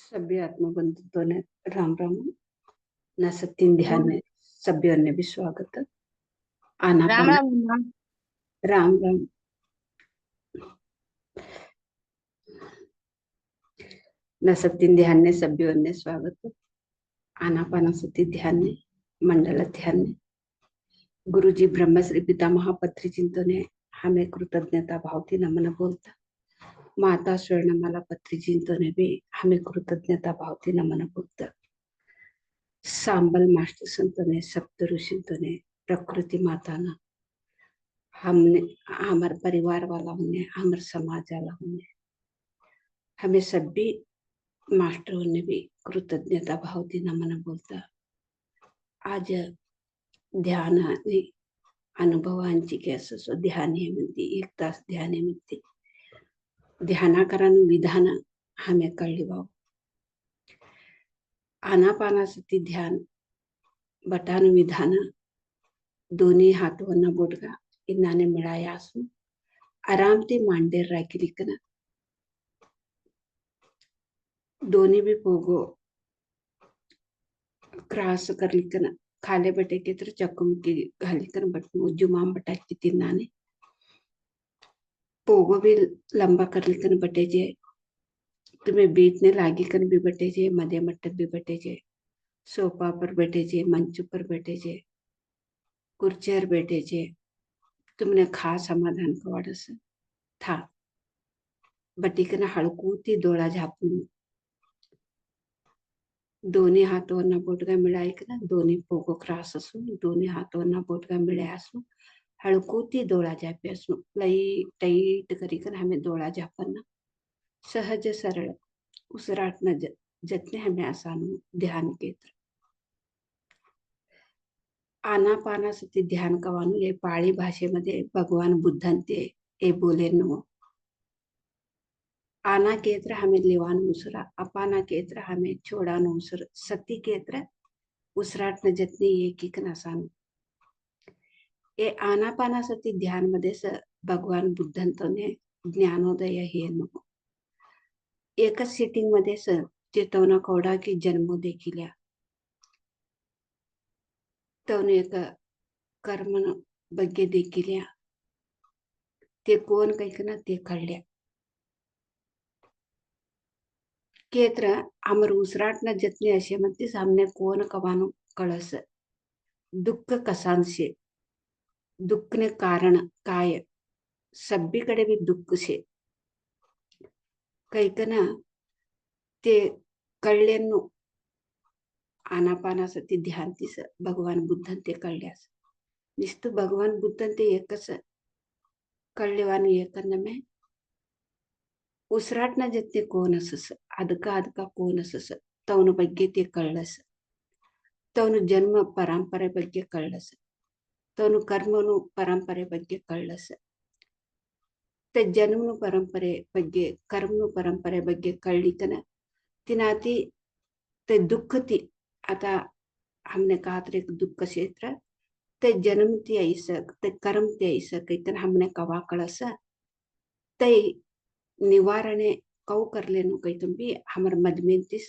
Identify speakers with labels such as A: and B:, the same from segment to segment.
A: सभी आत्मबंधुत्व ने राम राम न सत्य ध्यान में सभ्यों ने भी स्वागत आना
B: राम
A: पाना
B: राम अम्मा।
A: राम राम न सत्य ध्यान ने सभ्यों ने स्वागत आना पाना सत्य ध्यान ने मंडल ध्यान ने गुरुजी ब्रह्मश्री पिता महापत्री चिंतने हमें कृतज्ञता भावती नमन बोलता माता स्वर्णमाला पत्री चिंतने भी हमें कृतज्ञता भावती नमन बोलता सांबल मास्टर संतने सप्त ऋषिंतने प्रकृति माता ना हमने हमारे परिवार वाला होने हमारे समाज वाला होने हमें सभी मास्टरों ने भी कृतज्ञता भावती नमन बोलता आज ध्यान आणि अनुभवांची कसं ध्यान हे म्हणते 1 तास ध्यान हे म्हणते ध्यानाकरानं विधान हमें कळली भाव आनापानासती ध्यान बटान विधान दोन्ही हातवरना बोटगा इन्नाने मिळाया असून आराम ते मांडेर राखिलिकन दोन्ही भी पोगो क्रास करलिकन खाले बटे के तर चकमकी घालिकन बटनो जुमाम बटाकी तिन्नाने पोगो भी लंबा करलिकन बटे जे तुम्हें बीतने लागी कन भी बटे जे मधे मट्टत भी बटे जे सोफा पर बैठे जे मंच पर बैठे जे कुर्चीवर बैठे जे तुमने खा समाधान कवाडस था बटिकन हळकूती डोळा झापून दोन्ही हातवरना बोटगा मिळायकन दोन्ही पोगो क्रास असून दोन्ही हातवरना बोटगा मिळाय असून हळकूती डोळा झापे असून लई टाईट करीकन हमें डोळा झापना सहज सरळ उसराटना जतने हमें आसान ध्यान केत्र आनापानासती ध्यान कवानु ये पाळी भाषेमध्ये भगवान बुद्धांते ए बोले नो आना केत्र हमें लेवान उसरा अपाना केत्र हमें छोड़ान उसर सती केत्र उसराट न जतनी एक नसान ये आनापानासती ध्यान मध्ये भगवान बुद्धांतने ज्ञानोदय हे नो एकच सिटिंग मध्ये चेतवना कवडा की जन्म देखिल्या तवने एक कर्म ಬಗ್ಗೆ देखिल्या ते कोण कैकना ते कळल्या केत्र अमर उसराट न जतने असे म्हणते सामने कोण कवानो कळस दुःख कसांशे दुःखने कारण काय सब्बीकडे भी दुःख शे कैकना ते कळलेनु आनापानासती ध्यान तिस भगवान बुद्धन ते कळल्यास निस्तु भगवान बुद्धन ते एकच कळलेवानी एकन्न में उसराटना जत्ते कोण असस ಅದಕ ಕೋನ್ ಅಸಸ ತವನ ಬಗ್ಗೆ ते कळलस ತವನ ಜನ್ಮ ಪರಂಪರೆ ಬಗ್ಗೆ कळलस ತವನ ಕರ್ಮನು ಪರಂಪರೆ ಬಗ್ಗೆ कळलस ते जन्मनु परंपरे ಬಗ್ಗೆ कर्मनु परंपरे ಬಗ್ಗೆ कळलिकन तिनाती ते दुःखती आता हमने कहा तर एक दुःख क्षेत्र ते जन्मती ऐसा ते कर्मती ऐसा कैतन हमने कवा कळस ते निवारणे कौ करलेनु कैतुंबी हमर मदमेंतिस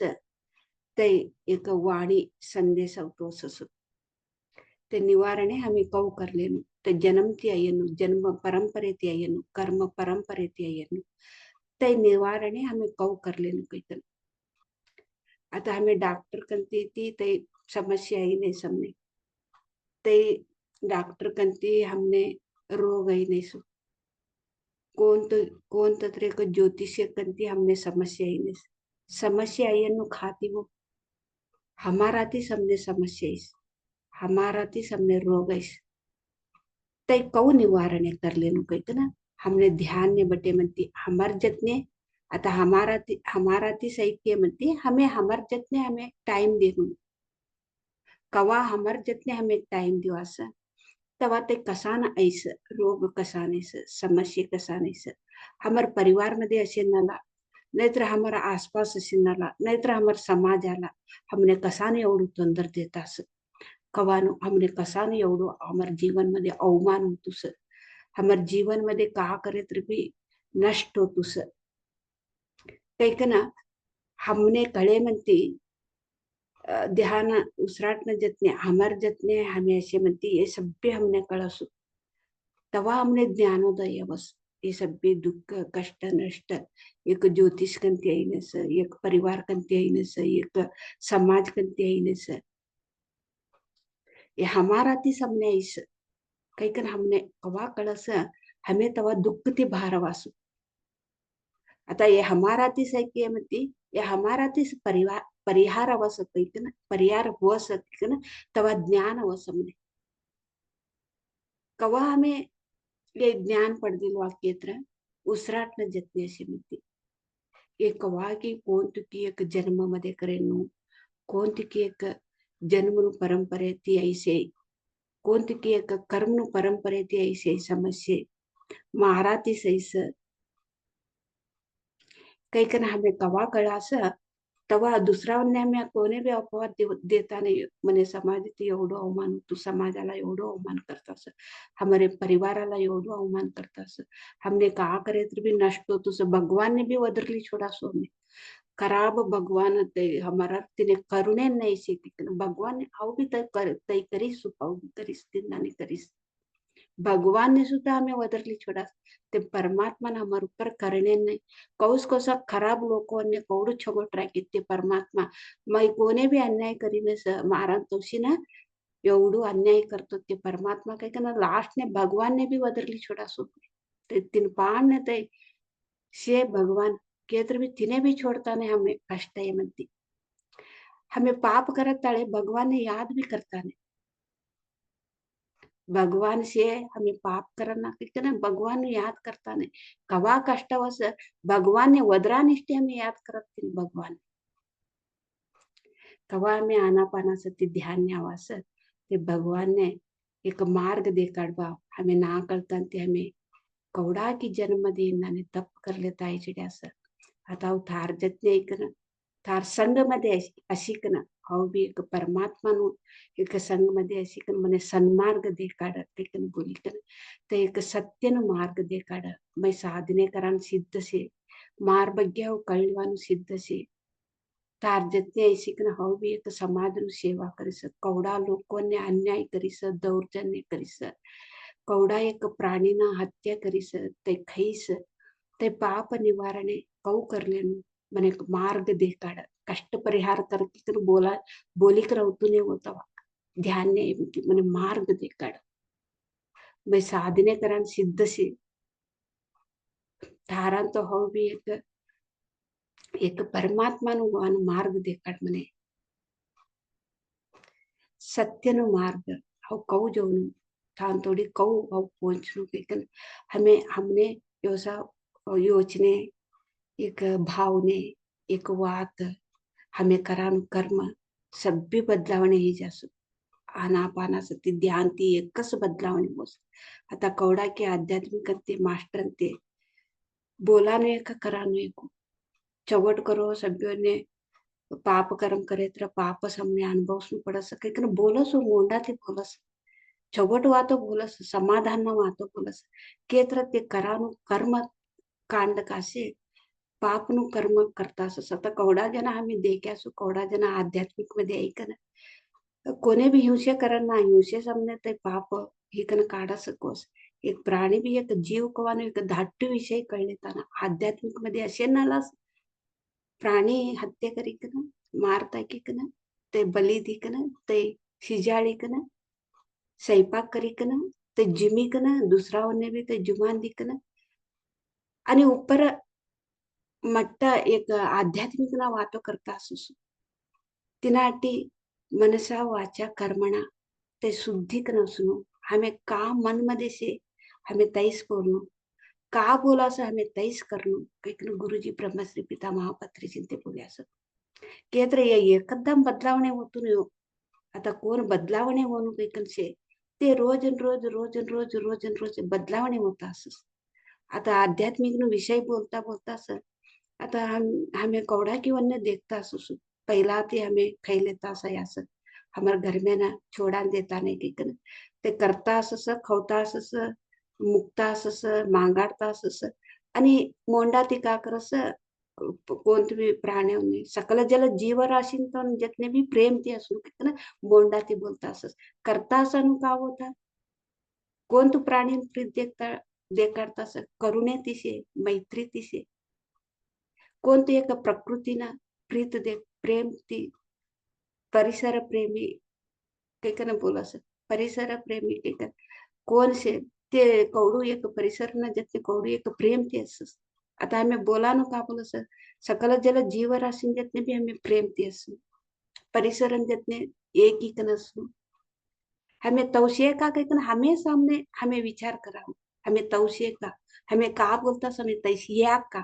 A: ते एक वाणी संदेश अवतोसस ते निवारणे हमें कौ करलेनु ते जन्मती अयनु जन्म परंपरेती अयनु कर्म परंपरेती अयनु ते निवारणे हमें कौ करलेनु कैतन आता हमें डॉक्टर कंती ती ते समस्या ही नहीं समने ते डॉक्टर कंती हमने रोग ही नहीं सु कौन तत्रे को ज्योतिष्य कंती हमने समस्या ही नहीं समस्या आयनु खाती वो हमारा ती समने समस्या इस हमारा ती समने रोग इस तय कौ निवारण कर लेनु कहते ना हमने ध्यान ने बटे मनती हमार जतने आता हमारा ती साहित्य म्हणते हमें हमार जतने हमें टाइम देनु कवा हमार जतने हमें टाइम दिवास तवा ते कसान ऐस रोग कसान ऐस समस्या कसान ऐस हमार परिवार मध्ये असे नला नाहीतर हमारा आसपास असे नला नाहीतर हमार समाज आला हमने कसान एवढू तोंदर देतास कवानु हमने कसान एवढू हमार जीवन मध्ये अवमान होतुस हमार जीवन मध्ये का करे तर भी नष्ट होतुस कैकना हमने कळे म्हणते ध्यान उसराटन जतने हमर जतने हमें ऐसे म्हणती ये सब भी हमने कळसु तवा हमने ज्ञानोदय बस ये सब भी दुःख कष्ट नष्ट एक ज्योतिष कंती येईनस एक परिवार कंती येईनस एक समाज कंती येईनस ये हमारा ती सबने ऐस काही कन हमने कवा कळस हमें तवा दुःख ती भारवासु आता ये हमारा ती सैकी म्हणती ये हमारा ती परिवार परिहार अवस ना परिहार हुवस ना तवा ज्ञान अवस म्हणे कवा हमें ये ज्ञान पडदिल वाक्यत्र उसराटन जतने अशी म्हणती एक कवा की कोणती एक जन्म मध्ये करेनु कोणती एक जन्म परंपरे ती ऐसे कोणती एक कर्म परंपरे ती ऐसे समस्ये महारा ती सैस काही कन हमें कवा कळास तेव्हा दुसऱ्यावर आम्ही कोणी बी अपवाद देता नाही म्हणे समाजात एवढं अवमान तू समाजाला एवढं अवमान करतास हमारे परिवाराला एवढं अवमान करतास हमने कहा करे तर भी नष्ट हो तुझ भगवान ने भी वदरली छोड़ा सो हमें खराब भगवान ते हमारा तिने करुणे नहीं से भगवान ने आओ भी तय करीस पाऊ भी करीस तिन्ना ने करीस भगवान ने सुद्धा हमें वदरली छोड़ा ते परमात्मा ने हमारे ऊपर करणे नाही कौस कोसा खराब लोगों ने कौड़ छगोट राखी ते परमात्मा मैं कोने भी अन्याय करीने महाराज तोशी ना एवढं अन्याय करतो ते परमात्मा काही का लास्ट ने भगवान ने भी वदरली छोड़ा सो ते तीन पान ने ते से भगवान केत्र भी तिने भी छोड़ता नहीं हमें कष्ट है म्हणती हमें पाप करत ताळे भगवान ने याद भी करता नहीं भगवान से हमें पाप करना कितना भगवान ने याद करता नहीं कवा कष्टवस भगवान ने वदरा निष्ठे हमें याद करत नहीं भगवान कवा हमें आनापानाचं ते ध्यान न्यावास ते भगवान ने एक मार्ग दे काढवा हमें ना कळता ते हमें कवडा की जन्म देईनाने तप करले तायचे आता थार जतने ऐकणं थार संघ मध्ये अशिकणं हाव बी एक परमात्मानु एक संघ मध्ये अशिकन मने सन्मार्ग दे काढ ते बोलिकन ते एक सत्यन मार्ग दे काढ मै साधने करान सिद्ध से मार बग्या कळवानु सिद्ध से तार जतने ऐसिकन हाव बी एक समाज नु सेवा करीस कवडा लोकोने अन्याय करीस दौर्जन्य करीस कवडा एक प्राणीना हत्या करीस ते खईस ते पाप निवारणे कौ करलेनु मने मार्ग दे काढ कष्ट परिहार करके बोला बोलिक रवतूने होता ध्यान ने मने मार्ग दे काढ मैं साधने करान सिद्ध से धारान तो हो भी एक परमात्मा नु मार्ग दे काढ मने सत्य नु मार्ग हो कौ जोनु थान थोड़ी कौ हो पहुंचनु के हमें हमने योसा योचने एक भावने एक वात हमें करान कर्म सभ्य बदलावणे ही जासू आनापानाचं ती ध्यान ती एकच बदलावणे मोस आता कवडा की आध्यात्मिक ते मास्टर ते बोला नु एक करा नु एक चवट करो सभ्यों ने पाप कर्म करे तर पाप सामने अनुभव सु पडस काही बोलस मोंडा ते बोलस चवट वातो बोलस समाधान न वातो बोलस केत्र ते करानु कर्म कांड कासे पापनु कर्म करता सत कवडा जना आम्ही देख्यासु कवडा जना आध्यात्मिक मध्ये ऐकन कोणे भी हिंसे करन ना हिंसे सामने ते पाप हिकन काढा सकोस एक प्राणी भी एक जीव कवानो एक धाट्ट विषय कळलेताना आध्यात्मिक मध्ये असे नालास प्राणी हत्या करीकन मारता किकन ते बली दिकन ते शिजाळीकन स्वयंपाक करीकन ते जिमीकन दुसरावने भी ते जुमान दिकन आणि ऊपर मट्ट एक आध्यात्मिक ना वातो करता असुस तिनाटी मनसा वाचा कर्मणा ते शुद्धिक नसुनो हमें का मन मध्ये से हमें तैस बोलनो का बोला से हमें तैस करनो कहीं गुरुजी ब्रह्मश्री पिता महापत्री चिंते बोले असं केत्र एकदम बदलावणे होतो नाही आता कोण बदलावणे होणू कैकनशे ते रोज रोज रोज रोज रोज रोज बदलावणे होता असं आता आध्यात्मिक विषय बोलता बोलता असं आता हमें कौड़ा की वन्य देखता सुसु पहला ते हमें खाई लेता असं हमारे घर में ना छोड़ा देता नहीं कि ते करता असं खवता असं मुक्ता असं मांगाडता असं आणि मोंडा ती का करस कोणते प्राण्यांनी सकल जल जीवराशींतो जितने भी प्रेम ते असून ना बोंडा ते बोलता असं करता असं का होता कोण तू प्राणी प्रीत देखता देखाडता असं करुणे तिसे मैत्री तिसे कोण तू एक प्रकृतीना प्रीत दे प्रेम ती परिसर प्रेमी काही का बोला असं परिसर प्रेमी काही कोण से ते कवडू एक परिसर ना जितने कवडू एक प्रेम ते असं आता हमें बोला न का बोला सर सकल जल जीवराशी जितने भी हमें प्रेम ते असं परिसर जितने एक ही कनसू हमें तवशिये का कहते हमें सामने हमें विचार करा हमें तवशिये का हमें का बोलता समय तैसिया का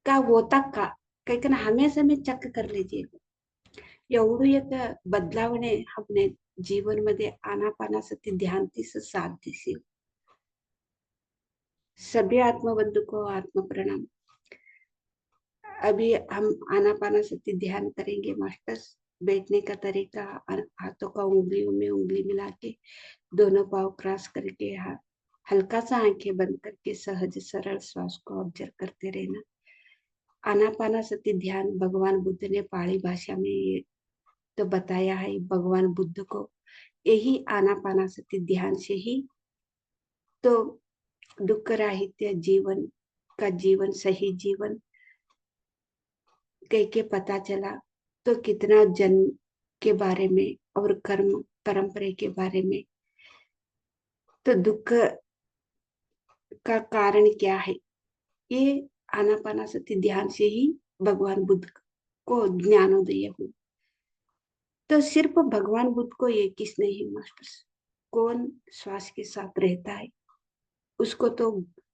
A: होता का कहते हमें समय चेक कर लीजिए एवढं एक बदलावणे अपने जीवन मध्ये आनापानासती ध्यान तीस साथ दिसे सभी आत्मबंधु को आत्म प्रणाम अभी हम आनापानासती ध्यान करेंगे मास्टर्स बैठने का तरीका हाथों का उंगलियों में उंगली मिला के दोनों पाँव क्रॉस करके हल्का सा आंखें बंद करके सहज सरल श्वास को ऑब्जर्व करते रहना आनापानासती ध्यान भगवान बुद्ध ने पाली भाषा में ये तो बताया है भगवान बुद्ध को यही आनापानासती ध्यान से ही तो दुख राहित्य जीवन का जीवन सही जीवन कह के पता चला तो कितना जन्म के बारे में और कर्म परंपरा के बारे में तो दुख का कारण क्या है ये आनापानासती ध्यान से ही भगवान बुद्ध को ज्ञानोदय हुआ तो सिर्फ भगवान बुद्ध को ये किस नहीं मास्टर कौन श्वास के साथ रहता है उसको तो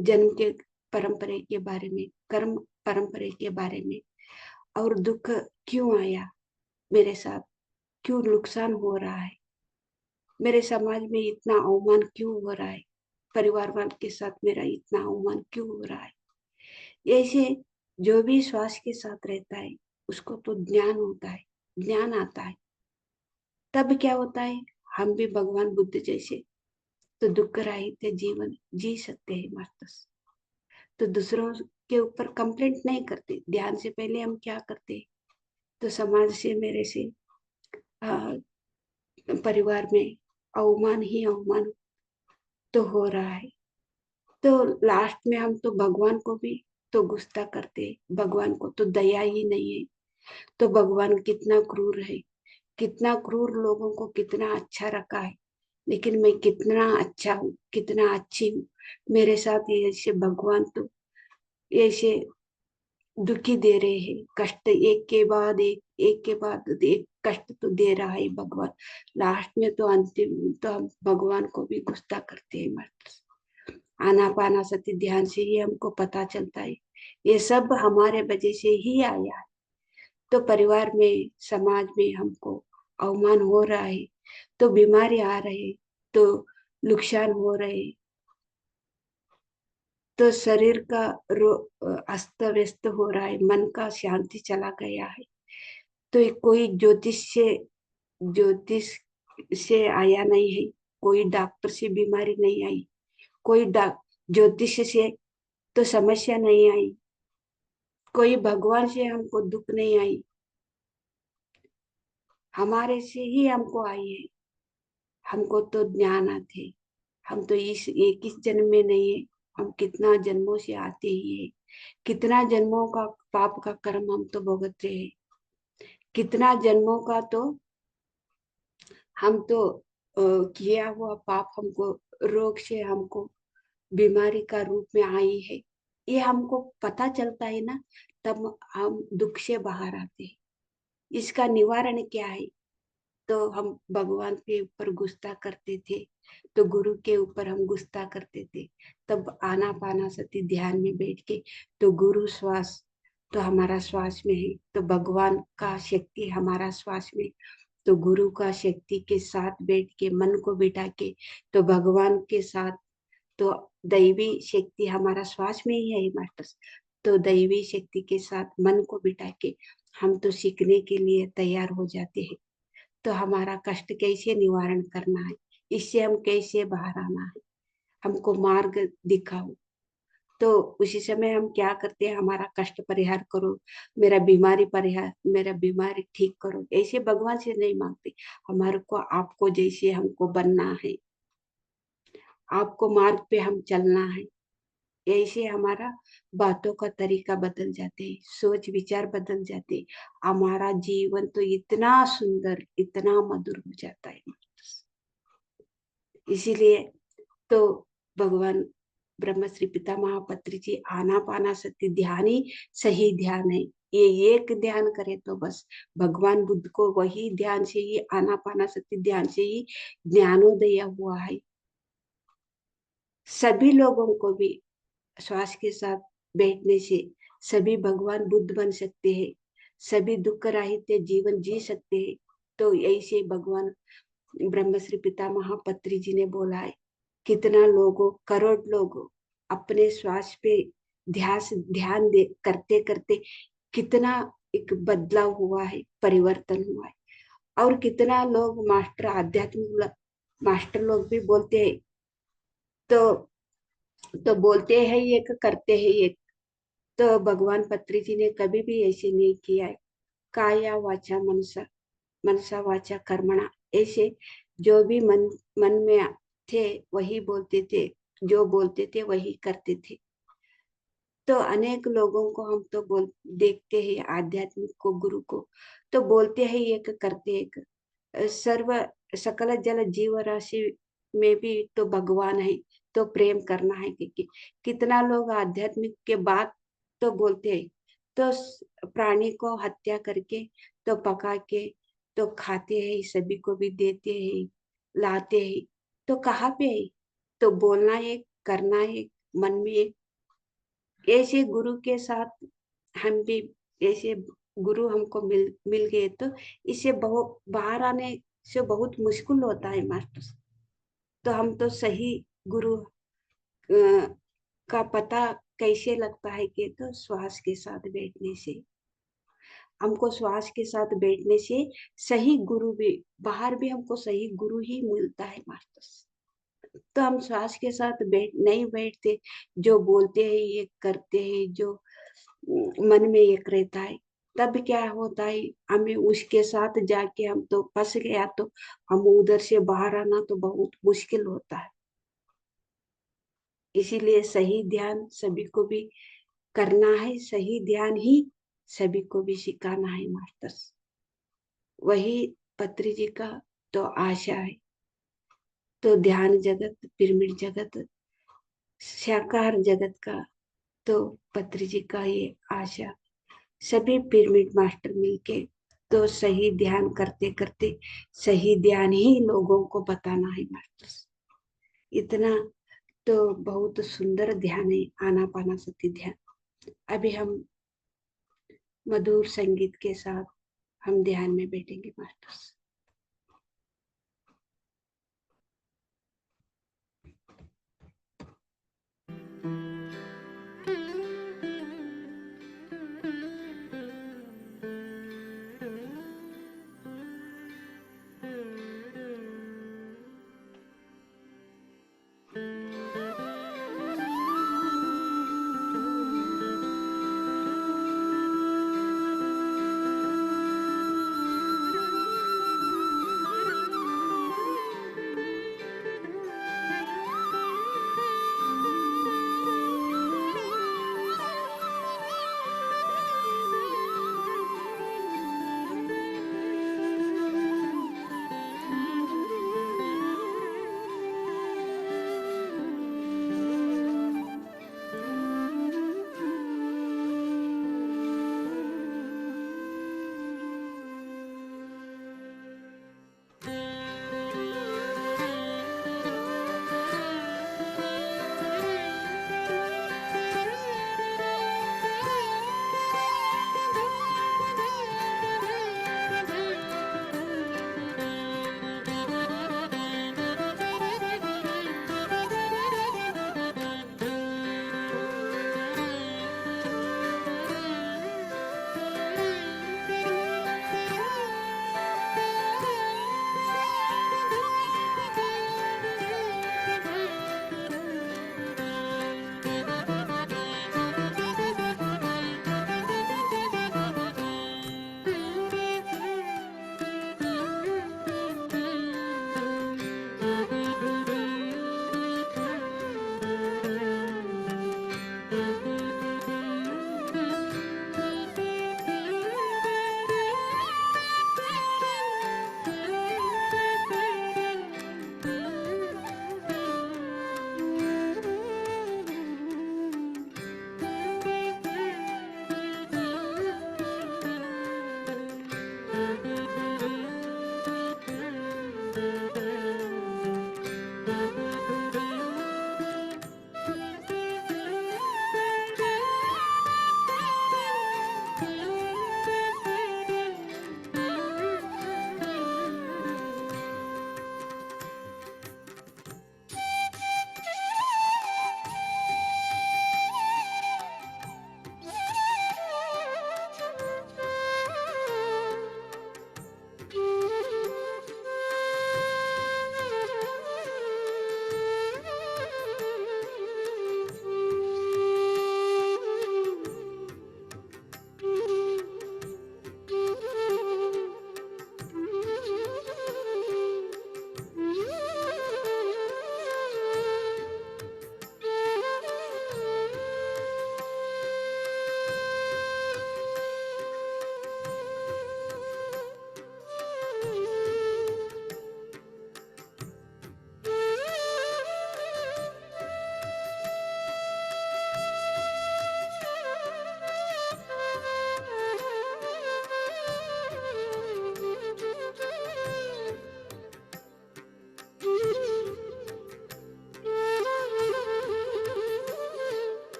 A: जन्म के परंपरा के बारे में कर्म परंपरा के बारे में और दुख क्यों आया मेरे साथ क्यों नुकसान हो रहा है मेरे समाज में इतना अवमान क्यों हो रहा है परिवार वालों के साथ मेरा इतना अवमान क्यों हो रहा है ऐसे जो भी श्वास के साथ रहता है उसको तो ज्ञान होता है ज्ञान आता है तब क्या होता है हम भी भगवान बुद्ध जैसे तो दुख रहित जीवन जी सकते हैं मास्टर्स तो दूसरों के ऊपर कंप्लेंट नहीं करते ध्यान से पहले हम क्या करते तो समाज से मेरे से परिवार में अवमान ही अवमान तो हो रहा है तो लास्ट में हम तो भगवान को भी तो गुस्सा करते भगवान को तो दया ही नहीं है तो भगवान कितना क्रूर है कितना क्रूर लोगों को कितना अच्छा रखा है लेकिन मैं कितना अच्छा हूँ कितना अच्छी हूँ मेरे साथ ये ऐसे भगवान तो ऐसे दुखी दे रहे हैं कष्ट एक के बाद एक के बाद एक कष्ट तो दे रहा है भगवान लास्ट में तो अंतिम तो हम भगवान को भी गुस्सा करते हैं मत आनापाना सती ध्यान से ही हमको पता चलता है ये सब हमारे वजह से ही आया है तो परिवार में समाज में हमको अवमान हो रहा है तो बीमारी आ रही तो नुकसान हो रहे तो शरीर का अस्त व्यस्त हो रहा है मन का शांति चला गया है तो कोई ज्योतिष से आया नहीं है कोई डॉक्टर से बीमारी नहीं आई कोई ज्योतिष से तो समस्या नहीं आई कोई भगवान से हमको दुख नहीं आई हमारे से ही हमको आई है हमको तो ज्ञान आते हम तो इस एक इस जन्म में नहीं है हम कितना जन्मों से आते ही है कितना जन्मों का पाप का कर्म हम तो भुगतते हैं कितना जन्मों का तो हम तो किया हुआ पाप हमको रोग से हमको बीमारी का रूप में आई है ये हमको पता चलता है ना तब हम दुख से बाहर आते हैं इसका निवारण क्या है तो हम भगवान के ऊपर गुस्सा करते थे तो गुरु के ऊपर हम गुस्सा करते थे तब आनापाना सती ध्यान में बैठ के तो गुरु श्वास तो हमारा श्वास में है तो भगवान का शक्ति हमारा श्वास में तो गुरु का शक्ति के साथ बैठ के मन को बिठा के तो भगवान के साथ तो दैवी शक्ति हमारा श्वास में ही है मास्टर्स तो दैवी शक्ति के साथ मन को बिठा के हम तो सीखने के लिए तैयार हो जाते हैं तो हमारा कष्ट कैसे निवारण करना है इससे हम कैसे बाहर आना है हमको मार्ग दिखाओ तो उसी समय हम क्या करते हैं, हमारा कष्ट परिहार करो, मेरा बीमारी ठीक करो, ऐसे भगवान से नहीं मांगते। हमारे को आपको जैसे हमको बनना है, आपको मार्ग पे हम चलना है, ऐसे हमारा बातों का तरीका बदल जाते हैं, सोच विचार बदल जाते हैं, हमारा जीवन तो इतना सुंदर, इतना मधुर हो जाता है। इसीलिए तो भगवान ब्रह्म श्री पिता महापत्री जी आनापाना सती ध्यान ही सही ध्यान है। ये एक ध्यान करे तो बस, भगवान बुद्ध को वही ध्यान से ही, आनापाना सती ध्यान से ही ज्ञानोदय हुआ है। सभी लोगों को भी श्वास के साथ बैठने से सभी भगवान बुद्ध बन सकते हैं, सभी दुख रहित जीवन जी सकते हैं। तो ऐसे भगवान ब्रह्मश्री पिता महापत्री जी ने बोला है, कितना लोगों, करोड़ लोग अपने श्वास पे ध्यान दे करते करते कितना एक बदलाव हुआ है, परिवर्तन हुआ है। और कितना लोग मास्टर, आध्यात्मिक मास्टर लोग भी बोलते हैं, तो बोलते हैं एक, करते हैं एक। तो भगवान पत्री जी ने कभी भी ऐसे नहीं किया है। काया वाचा मनसा, मनसा वाचा कर्मणा, ऐसे जो भी मन में थे वही बोलते थे, जो बोलते थे वही करते थे। तो अनेक लोगों को हम तो देखते हैं, आध्यात्मिक को, गुरु को, तो बोलते हैं एक, करते एक। सर्व सकल जल जीव राशि में भी तो भगवान है, तो प्रेम करना है। क्योंकि कितना लोग आध्यात्मिक के बाद तो बोलते हैं, तो प्राणी को हत्या करके तो पका के तो खाते हैं, सभी को भी देते हैं, लाते हैं। तो कहाँ पे है? तो बोलना एक, करना एक, मन में एक। ऐसे गुरु के साथ हम भी, ऐसे गुरु हमको मिल गए तो इससे बहुत बाहर आने से बहुत मुश्किल होता है मास्टर। तो हम तो सही गुरु का पता कैसे लगता है कि तो श्वास के साथ बैठने से, हमको श्वास के साथ बैठने से सही गुरु भी, बाहर भी हमको सही गुरु ही मिलता है मास्टर। तो हम श्वास के साथ नहीं बैठते, जो बोलते हैं ये करते हैं, जो मन में एक रहता है, तब क्या होता है, हमें उसके साथ जाके हम तो फंस गया, तो हम उधर से बाहर आना तो बहुत मुश्किल होता है। इसीलिए सही ध्यान सभी को भी करना है, सही ध्यान ही सभी को भी सिखाना है मास्टर्स। वही पत्री जी का तो आशा है। तो ध्यान जगत, पिरामिड जगत, साकार जगत का तो पत्री जी का ये आशा, सभी पिरामिड मास्टर मिलके तो सही ध्यान करते करते सही ध्यान ही लोगों को बताना है मास्टर। इतना तो बहुत सुंदर ध्यान है, आनापानासती ध्यान। अभी हम मधुर संगीत के साथ हम ध्यान में बैठेंगे मास्टर्स।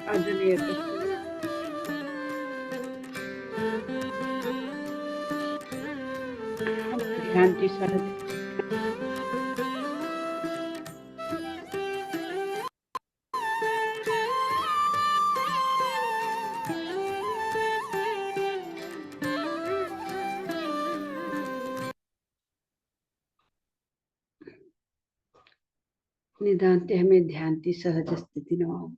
A: अजून एकच ध्यानची सहज निदानते हमें ध्यान की सहज स्थिति नवाओ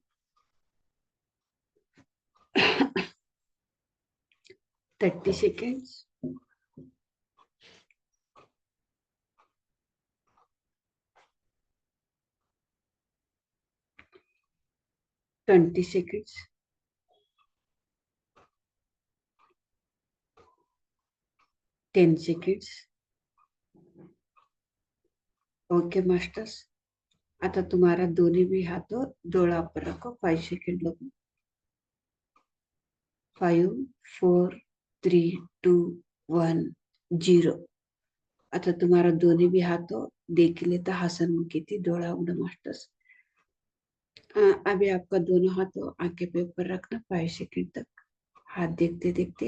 A: 30 seconds. Twenty seconds. 10 seconds. Okay masters, आता तुम्हारा दोनों भी हाथों जोड़ा पर रखो 5 सेकंड लगो 5 4 3 2 1 0. आता तुम्हारा दोनों भी हाथों देख लेता हसन मुखी थी जोड़ा उड़ा मास्टर्स. अभी आपका दोनों हाथों आंखें पे ऊपर रखना 5 सेकंड तक. हाथ देखते देखते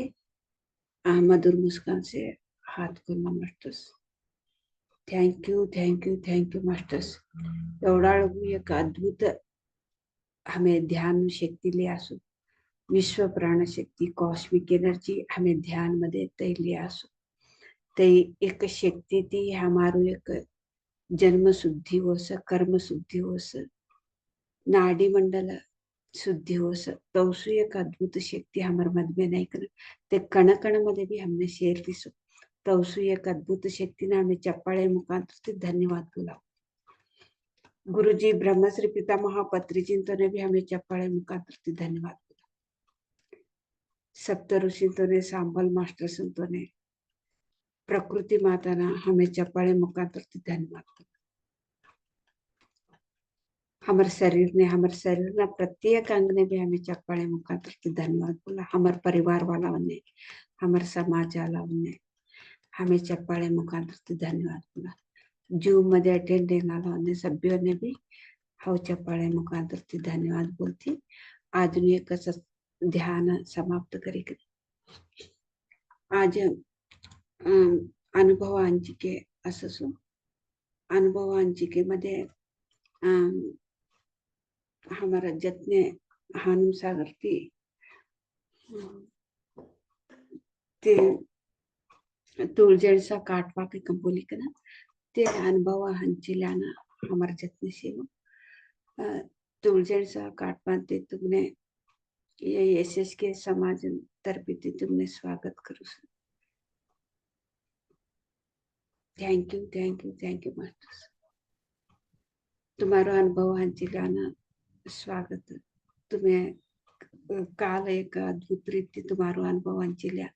A: मधुर मुस्कान से हाथ खोलना मास्टर्स. Thank you masters. एवढा एक अद्भुत हमें ध्यान शक्ती ले असो, विश्व प्राण शक्ती कॉस्मिक एनर्जी हमें ध्यान मध्ये तैली असो. ते एक शक्ती ती हमारो एक जन्म शुद्धि होस, कर्म शुद्धि होस, नाडी मंडल शुद्धि होस. तौसु एक अद्भुत शक्ति हमारे मध्य में नहीं कर ते कण कण मध्ये भी हमने शेयर दिसो. तौसु एक अद्भुत शक्ति ने हमें चप्पाळे मुखांतर धन्यवाद बोला. गुरुजी ब्रह्मश्री पितामह पत्रिजिंतो ने भी हमें चप्पाळे मुखांतर धन्यवाद बोला. सप्त ऋषिंतो ने, सांबल मास्टर संतो ने, प्रकृति माता ने हमें चप्पाळे मुखांतर धन्यवाद बोला. हमारे शरीर ने प्रत्येक अंग ने भी हमें चप्पाळे मुखांतर धन्यवाद बोला. हमारे परिवार वाला ने, हमारे समाज वाला ने हमें चप्पाळे मुखांतर धन्यवाद बोला. जूम मध्ये अटेंड आला सभ्यों ने भी हाउ चप्पाळे मुखांतर धन्यवाद बोलती. आधुनिक ध्यान समाप्त करी. आज अनुभव अंजिके असो, अनुभव अंजिके मध्ये हमारा जतने हानुम सागर ते तुळजेळचा काटवा के कंपोली का ना ते अनुभव हंचिलाना हमारे जतने सेव तुळजेळचा काटवा ते तुमने ये एसएस के समाज तरफी तुमने स्वागत करू. Thank you masters. तुम्हारा अनुभव हंचिलाना स्वागत. तुम्हें काल एक अद्भुत रीति तुम्हारा अनुभव हंचिल्या.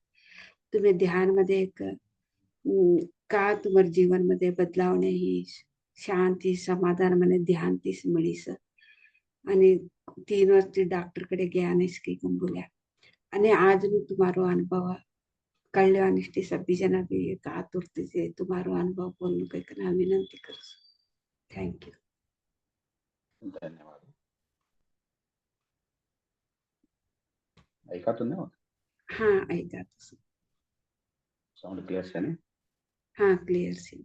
A: तुम्हें ध्यान मध्ये एक का तुम्हारे जीवन मध्ये बदलाव नाही, शांती समाधान मने ध्यान तीस मिळीस. आणि 3 वर्ष डॉक्टर कडे गया नाहीस की कंबुल्या. आणि आज मी तुम्हारा अनुभव कल्याण निष्ठी सभी जना भी एक आतुरते से तुम्हारा अनुभव बोलने को एक विनंती कर. Thank you.
B: धन्यवाद. ऐका तुम्ही मग?
A: हाँ ऐका.
B: साउंड क्लियर है ना?
A: हाँ क्लियर से.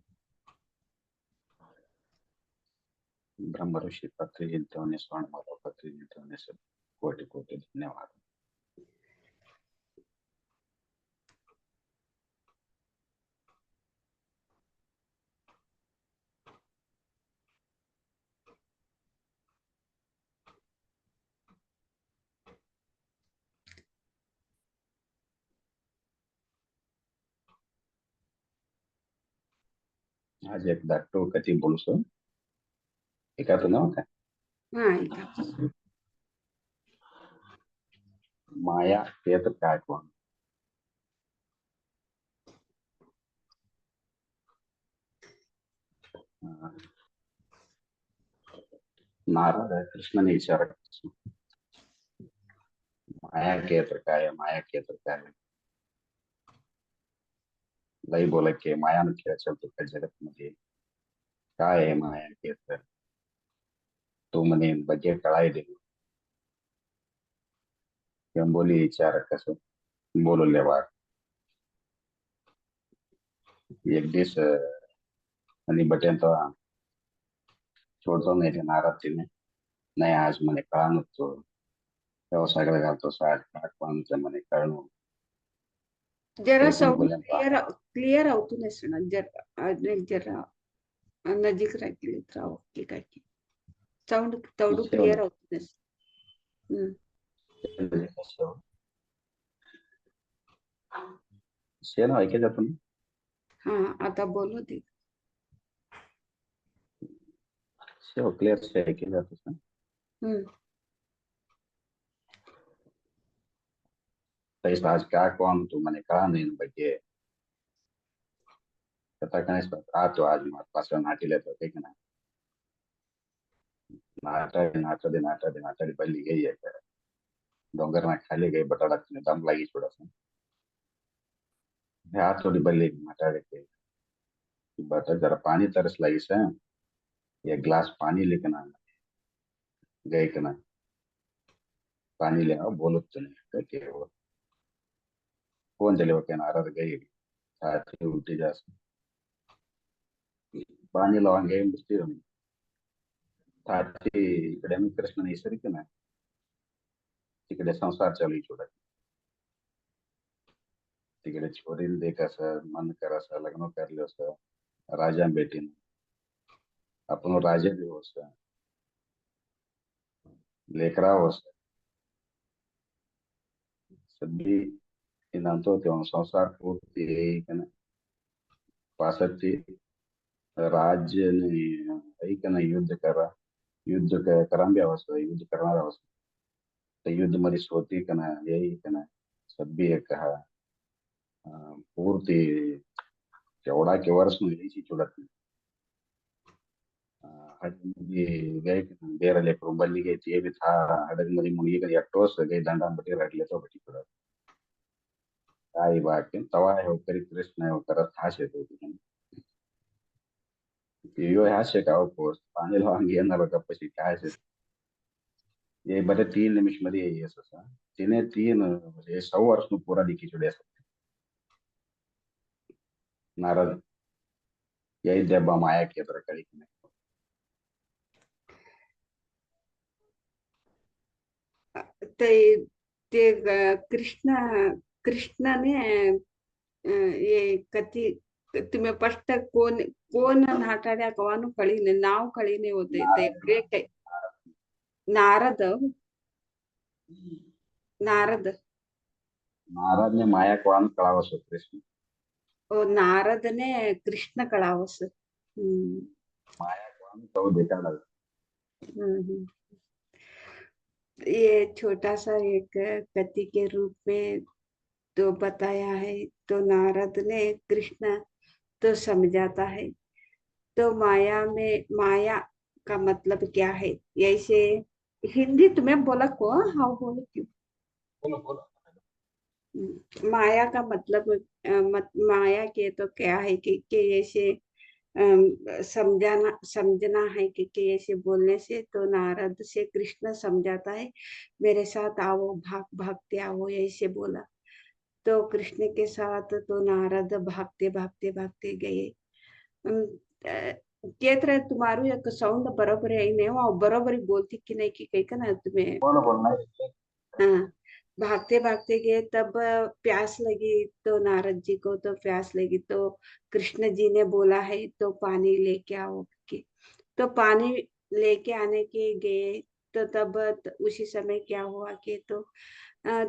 B: ब्रह्म ऋषि पत्रिजिंतो ने, स्वर्ण पत्रिजिंतो ने सब कोटि कोटि धन्यवाद. आज एक धाकटो कथी बोलसो एका तो ना का
A: हाँ ऐका
B: माया ते तर काय कोण नारद कृष्णने विचार माया के तर काय माया के तर काय लई बोला की माया न खेळ चलतो का जगत मध्ये काय आहे माया के तर तू म्हणे ಬಗ್ಗೆ कळायले बोली विचार कसं बोलले वाट एक दिवस आणि बटेन तो छोडतो नाही ते नाराज तिने नाही आज म्हणे कळा नसतो तेव्हा सगळं घालतो साठ काट पाहून म्हणे कळणं
A: जरा
B: ते पण
A: साउंड
B: बोले
A: क्लियर అవుతుంది అసలు జర नजीक राव की काय की साउंड तेवढं क्लिअर అవుతుంది
B: शेण ऐकायचं आपण
A: हा आता बोलू दे
B: शेव क्लिअर से ऐकायचं जातं
A: हम्म
B: तैस आज क्या कौन तू मैंने कहा नहीं बजे कथा कने आ तो आज मार पास नाटी लेतो ठीक है ना नाटा दे बल्ली गई है कर डोंगर ना खाली गई बटाड़ा ने दम लगी थोड़ा सा हाथ थोड़ी बल्ली माटाड़े के बटा जरा पानी तरस लगी से ये ग्लास पानी लेके ना गए के ना पानी ले आओ बोलो तो नहीं करके वो कौन चले वो कहना रहा गई साथ ही उल्टी जा पानी लवांगे मुस्ती साथी इकडे मी कृष्ण नैसर्गिक ना तिकडे संसार चालू छोड़ा तिकडे छोरीला दे कसं मन करायचं लग्न करले असं राजा बेटीन आपण राजा देऊ असं लेकरा असं सध्या इनांतो तेव्हा संसार पूर्ती पासती राज्य ऐक ना युद्ध करा युद्ध करांबी अवस्था युद्ध करणार अवस्था तर युद्ध मध्ये स्वती का ना यही का ना सभी एक हा पूर्ती तेवढा के वर्ष यायची चुडत ಹಡಗಿನಲ್ಲಿ ಗೈ ಬೇರೆ ಲೆಕ್ಕರು ಬಲ್ಲಿಗೆ ತೇಬಿ ಥಾ ಹಡಗಿನಲ್ಲಿ ಮುನಿಗೆ ಎಟ್ಟೋಸ್ ಗೈ ದಂಡ ಬಟ್ಟಿ ರಡ್ಲೆ ಬಟ್ಟಿ ಕೂಡ ताई बाकी तवा है करी कृष्ण है कर था से तो यो ह्या शेकाव पोस्ट पाणी लावून घेणार का पशी काय से ये बरे 3 निमिष मध्ये येस असा तिने 3 म्हणजे 100 वर्ष पूरा दिखी चुड़े असं नारद यही देबा माया के तरह करी
A: ते ते कृष्ण कृष्णाने ये कथी तुम्हें फर्स्ट कोण नाटाड्या कवानु कळीने नाव कळीने होते ते ब्रेक आहे नारद नारद
B: नारद ने माया को आन कळावस कृष्ण
A: नारद ने कृष्ण कळावस
B: माया को आन तो देखा
A: हम्म। ये छोटा सा एक कथी के रूप में तो बताया है तो नारद ने कृष्ण तो समझाता है तो माया में माया का मतलब क्या है ऐसे हिंदी तुम्हें बोला को हाँ बोलो क्यों
B: बोलो बोलो
A: माया का मतलब माया के तो क्या है कि ऐसे समझना है कि ऐसे बोलने से तो नारद से कृष्ण समझाता है मेरे साथ आओ भाग भागते आओ ऐसे बोला तो कृष्ण के साथ तो नारद भागते भागते भागते गए केत्र तुम्हारू एक सौंड बरोबर है नहीं वो बरोबर ही बोलती कि नहीं कि कहीं का ना तुम्हें
B: बोलो बोलना
A: हाँ भागते भागते गए तब प्यास लगी तो नारद जी को तो प्यास लगी तो कृष्ण जी ने बोला है तो पानी लेके आओ के तो पानी लेके आने के गए तो तब उसी समय क्या हुआ कि अ,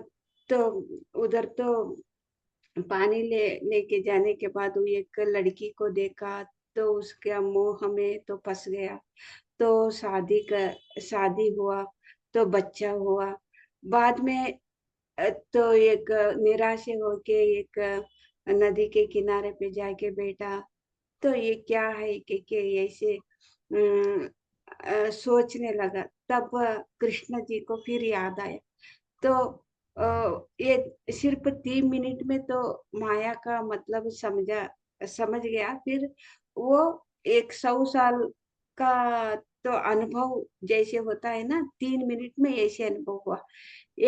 A: तो उधर तो पानी लेके जाने के बाद वो एक लड़की को देखा तो उसके मोह में तो फंस गया, तो शादी हुआ, तो बच्चा हुआ। बाद में तो एक निराश होके एक नदी के किनारे पे जाके बैठा। तो ये क्या है कि ऐसे सोचने लगा। तब कृष्ण जी को फिर याद आया। तो ये सिर्फ 3 मिनट में तो माया का मतलब समझ गया। फिर वो 100 साल का तो अनुभव जैसे होता है ना, 3 मिनट में ऐसे अनुभव हुआ।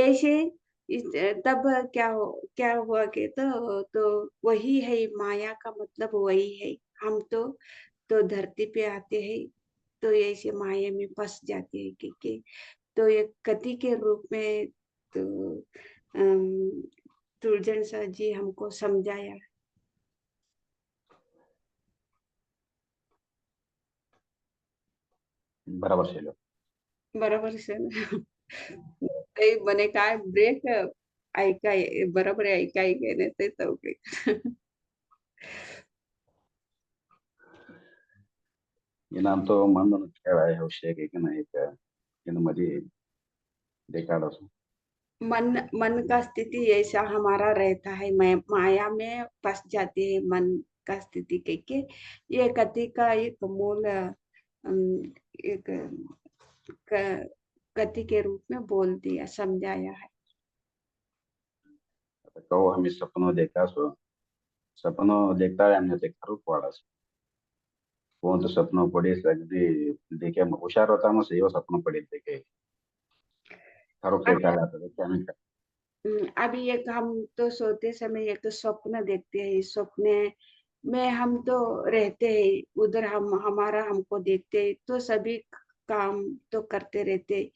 A: ऐसे तब क्या हुआ कि तो वही है माया का मतलब, वही है। हम तो धरती पे आते हैं, तो ऐसे माया में फंस जाते हैं कि तो एक कथी के रूप में तो अम, तुलजन सर जी हमको समझाया।
B: बराबर शेलो.
A: बरोबर सर. ते म्हणे काय ब्रेक ऐकाय बरोबर आहे, ऐकाय नाही ते चौकडी.
B: ಏನಂತೂ ಮಂದನ ಕೇಳ ವಿಷಯಕ್ಕೆ ಈಗ ಇನ್ನು ಮದಿ ಬೇಕಾದಸು.
A: मन का स्थिति ऐसा हमारा रहता है, माया में फंस जाते हैं मन का स्थिति के ये कथी का एक मूल एक कथी के रूप में बोल दिया, समझाया है.
B: कहो हमें सपनों देखा सो सपनों देखता है हमने देखा पड़ा सो कौन तो सपनों पड़ी अगदी देखे हुशार होता ना सही वो सपनों पड़ी देखे खरो के
A: अभी
B: क्या आता देखे हमें
A: अभी एक हम तो सोते समय एक स्वप्न देखते हैं, सपने में हम तो रहते हैं उधर, हम हमारा हमको देखते हैं तो सभी काम तो करते रहते हैं।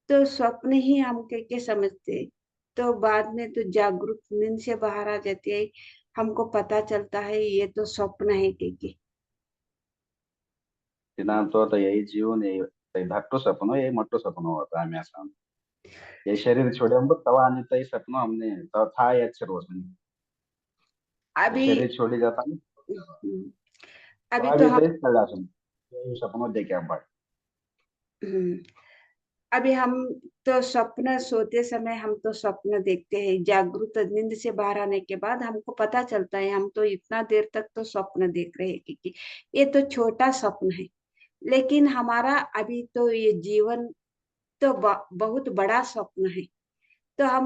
A: तो स्वप्न ही हम के समझते हैं। तो बाद में तो जागरूक नींद से बाहर आ जाते हैं, हमको पता चलता है ये तो स्वप्न है के.
B: तो यही जीवन यही धाकटो सपनों यही मोटो सपनों होता है हमें ऐसा ये शरीर छोड़े हम तवा आने तय सपनों हमने तो था ये अच्छे रोज में ये
A: अभी
B: शरीर छोड़ी जाता नहीं
A: हम्म,
B: तो
A: अभी तो
B: अभी
A: हम
B: तो इस कल सुन ये सपनों देखे हम बात
A: हम्म, अभी हम तो स्वप्न सोते समय हम तो स्वप्न देखते हैं, जागरूक नींद से बाहर आने के बाद हमको पता चलता है हम तो इतना देर तक तो स्वप्न देख रहे हैं कि ये तो छोटा स्वप्न है। लेकिन हमारा अभी तो ये जीवन तो बहुत बड़ा स्वप्न है। तो हम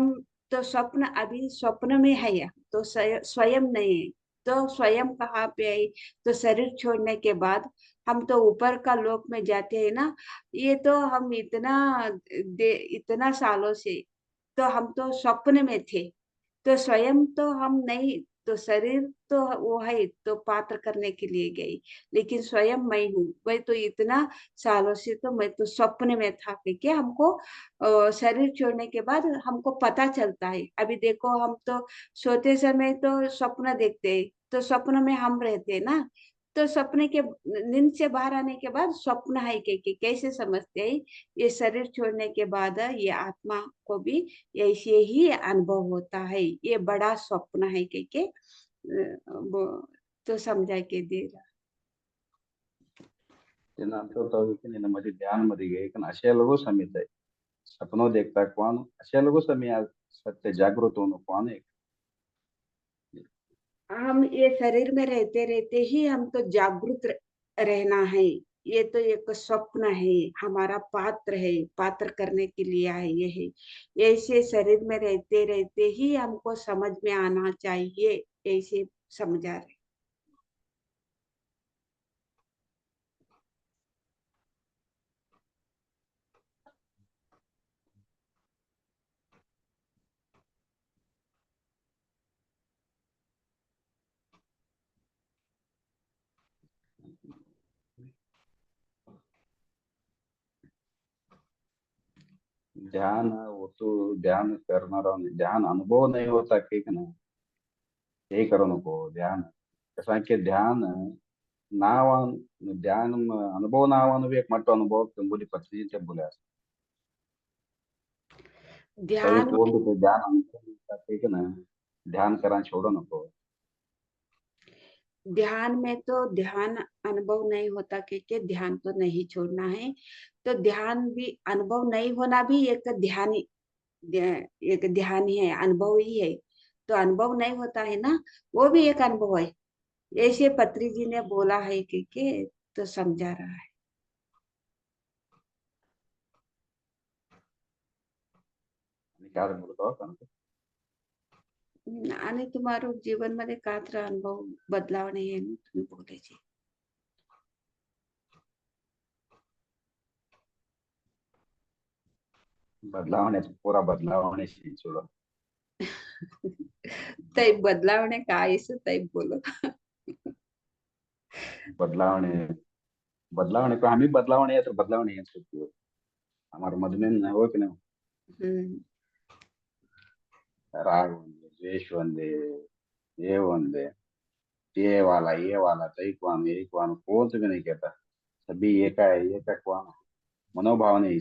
A: तो स्वप्न अभी स्वप्न में है, या तो स्वयं नहीं है। तो स्वयं कहाँ पे आई, तो शरीर छोड़ने के बाद हम तो ऊपर का लोक में जाते हैं ना। ये तो हम इतना सालों से तो हम तो स्वप्न में थे। तो स्वयं तो हम नहीं, तो शरीर तो वो है तो पात्र करने के लिए गई, लेकिन स्वयं मैं हूँ। मैं तो इतना सालों से तो मैं तो स्वप्न में था कि हमको शरीर छोड़ने के बाद हमको पता चलता है। अभी देखो हम तो सोते समय तो स्वप्न देखते हैं, तो स्वप्न में हम रहते हैं ना। तो सपने के नींद से बाहर आने के बाद स्वप्न है के कैसे समझते हैं, ये शरीर छोड़ने के बाद ये आत्मा को भी ऐसे ही अनुभव होता है, ये बड़ा स्वप्न है के वो तो समझा के दे रहा.
B: तो निನ್ನ मधी ध्यान मध्ये घे कारण अशा लोगों समित आहे सपनों देखता कौन अशा लोगों समय आज सत्य जागृत होने कौन है
A: हम ये शरीर में रहते रहते ही हम तो जागरूक रहना है। ये तो एक स्वप्न है, हमारा पात्र है, पात्र करने के लिए है ये है। ऐसे शरीर में रहते रहते ही हमको समझ में आना चाहिए, ऐसे समझा रहे.
B: ध्यान वो तो ध्यान करना रहो ध्यान अनुभव नहीं होता ठीक ना यही करो नको ध्यान कसं की ध्यान नाव ध्यान अनुभव नावानं बी एक मट्ट अनुभव बोली पत्नी ते बोले सभी
A: ध्यान
B: बोल देते ध्यान अनुभव ठीक है ना ध्यान करना छोड़ो नको
A: ध्यान में तो ध्यान अनुभव नहीं होता, क्योंकि ध्यान तो नहीं छोड़ना है। तो ध्यान भी अनुभव नहीं होना भी एक ध्यान एक ध्यान ही है, अनुभव ही है। तो अनुभव नहीं होता है ना, वो भी एक अनुभव है। ऐसे पत्री जी ने बोला है कि तो समझा रहा है।
B: आणि काय बोलतो आपण?
A: आणि तुम्हारो जीवन मध्ये का तर अनुभव बदलाव नाही आहे ना, तुम्ही बोलायचे.
B: बदलावण्याचा पुरा बदलावण्याशी जोडो.
A: तै बदलावणे काय असं तै बोलो.
B: बदलावणे बदलावणे को हम ही बदलावणे है तो बदलावणे है सब हमारे मधुमेह हो कि नहीं
A: हम्म.
B: राग होंगे द्वेष होंगे ये होंगे ये वाला एक वान कौन भी नहीं कहता सभी ये का कौन मनोभाव नहीं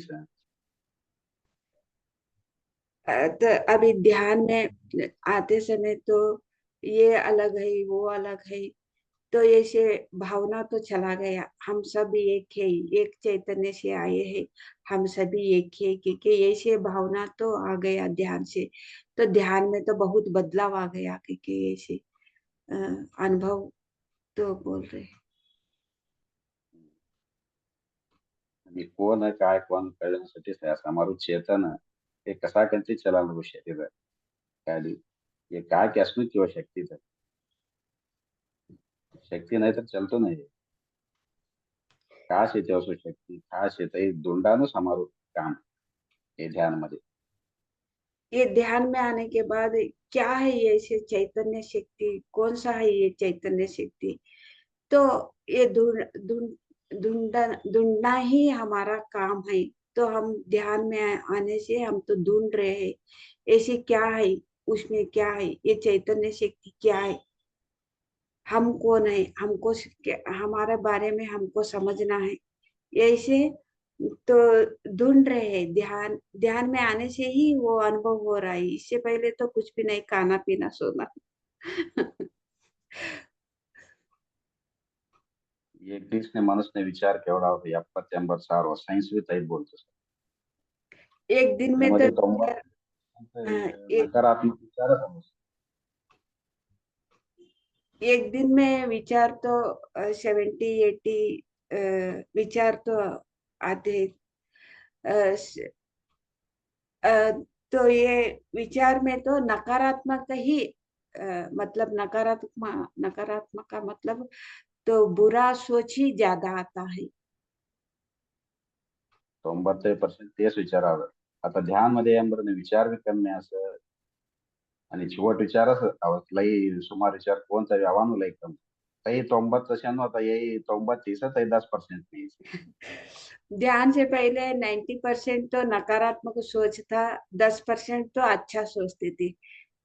B: है
A: तो अभी ध्यान में आते समय तो ये अलग है, वो अलग है। तो ऐसे भावना तो चला गया, हम सब एक है, एक चैतन्य से आए हैं, हम सभी एक है, क्योंकि ऐसे भावना तो आ गया ध्यान से। तो ध्यान में तो बहुत बदलाव आ गया, क्योंकि ऐसे अ, अनुभव तो बोल रहे हैं.
B: आणि कोण आहे काय कोण कळण्यासाठीच आहे असं हमाરું चेतन है ये कसा करते चला लोग शरीर है खाली ये काय क्या असणं किंवा शक्ती है शक्ती नाही तर चलतो नाही खास येते असो शक्ती खास येते दोंडानच हमाરું काम ये ध्यान मध्ये
A: ये ध्यान में आने के बाद क्या है ये ऐसे चैतन्य शक्ति, कौन सा है ये चैतन्य शक्ति? तो ये ढूंढना ढूंढना ही हमारा काम है। तो हम ध्यान में आने से हम तो ढूंढ रहे हैं, ऐसे क्या है, उसमें क्या है, ये चैतन्य शक्ति क्या है, हम कौन है, हमको हमारे बारे में हमको समझना है। ऐसे तो ढूंढ रहे हैं। ध्यान ध्यान में आने से ही वो अनुभव हो रहा है, इससे पहले तो कुछ भी नहीं, खाना पीना सोना.
B: एक दिवस ने मनुष्य ने विचार केवढा होता 70 80 सायन्स भी तरी बोलतो
A: एक दिन में तो
B: त्यामध्ये तो
A: एक
B: नकारात्मक विचारच आहे
A: एक दिन में विचार तो 70 80 विचार तो आते हैं. अ, स- अ, तो ये विचार में तो नकारात्मक ही मतलब नकारात्मक नकारात्मक का मतलब तो बुरा सोच ही ज्यादा आता है.
B: 90% तेच विचारावर आता ध्यान मध्ये बरं विचार बी कमी असं आणि शेवट विचारच लई सुमार विचार कोणता आव्हान लई कम काही 90 आता यही 90 30 है 10% नहीं
A: ध्यान से पहले 90% तो नकारात्मक सोच था, 10% तो अच्छा सोचती थी.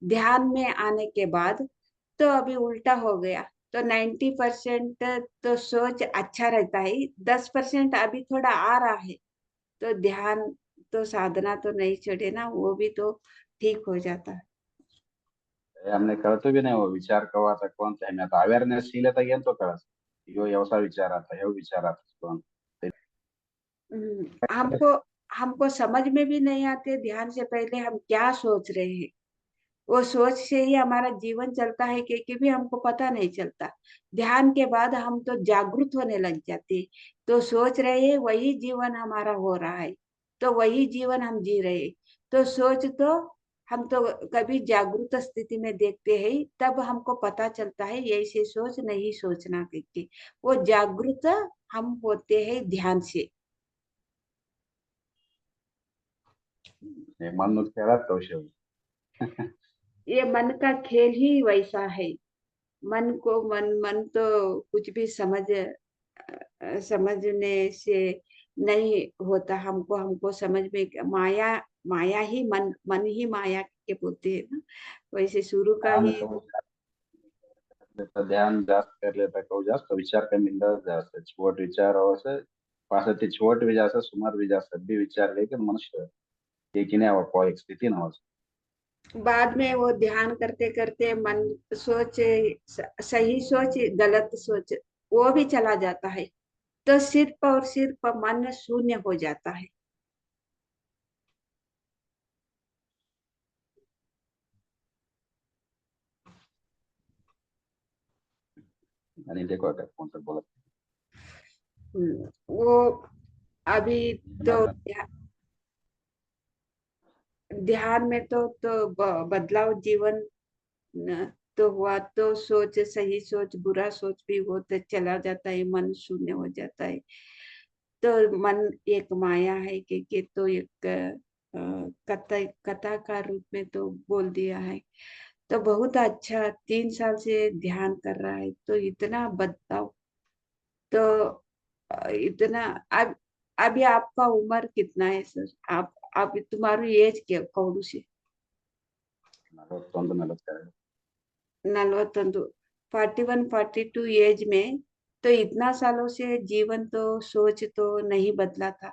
A: ध्यान में आने के बाद तो अभी उल्टा हो गया. तो 90% तो सोच अच्छा रहता है, 10% अभी थोड़ा आ रहा है. तो ध्यान तो साधना तो नहीं छोड़े ना, वो भी तो ठीक हो जाता है.
B: हमने कळतो भी नहीं वो विचार कवा आता कोणता है मैं आता अवेअरनेस सीले तर येतो कळस यो व्यवसाय विचार आता हे विचार आता कोण
A: हमको हमको समझ में भी नहीं आते ध्यान से पहले हम क्या सोच रहे हैं. वो सोच से ही हमारा जीवन चलता है, क्योंकि भी हमको पता नहीं चलता. ध्यान के बाद हम तो जागरूक होने लग जाते, तो सोच रहे हैं वही जीवन हमारा हो रहा है, तो वही जीवन हम जी रहे हैं. तो सोच तो हम तो कभी जागरूक स्थिति में देखते हैं, तब हमको पता चलता है ऐसे सोच नहीं सोचना करके. वो जागरूक हम होते हैं ध्यान से.
B: हे मन खेळात तो शेवटी
A: ये मन का खेल ही वैसा है. मन तो कुछ भी समझने से नहीं होता. हमको हमको समझ में माया माया ही मन ही माया के बोलते हैं ना, वैसे शुरू का
B: ध्यान
A: ही.
B: तो ध्यान जास्त कर लेता को जास्त विचार कमी जास्त छोट विचार असं पास ते छोट भी जास्त सुमार भी जास्त भी विचार लेकिन मनुष्य एक ही नहीं को एक स्थिति ना हो
A: बाद में वो ध्यान करते करते मन सोच सही सोच गलत सोच वो भी चला जाता है, तो सिर्फ और सिर्फ मन शून्य हो जाता है।
B: आणि देखो अगर फोन पर बोला
A: वो अभी तो
B: सुना
A: ध्यान में तो बदलाव जीवन न, तो हुआ, तो सोच सही सोच बुरा सोच भी होता चला जाता है, मन शून्य हो जाता है। तो मन एक माया है कि तो एक कथा कथा का रूप में तो बोल दिया है। तो बहुत अच्छा 3 साल से ध्यान कर रहा है, तो इतना बदलाव। तो इतना अब अभी आपका उम्र कितना है सर? आप तुम्हारी एज क्या कौन सी?
B: 41 42
A: 41 41 42 एज में, तो इतना सालों से जीवन तो सोच तो नहीं बदला था,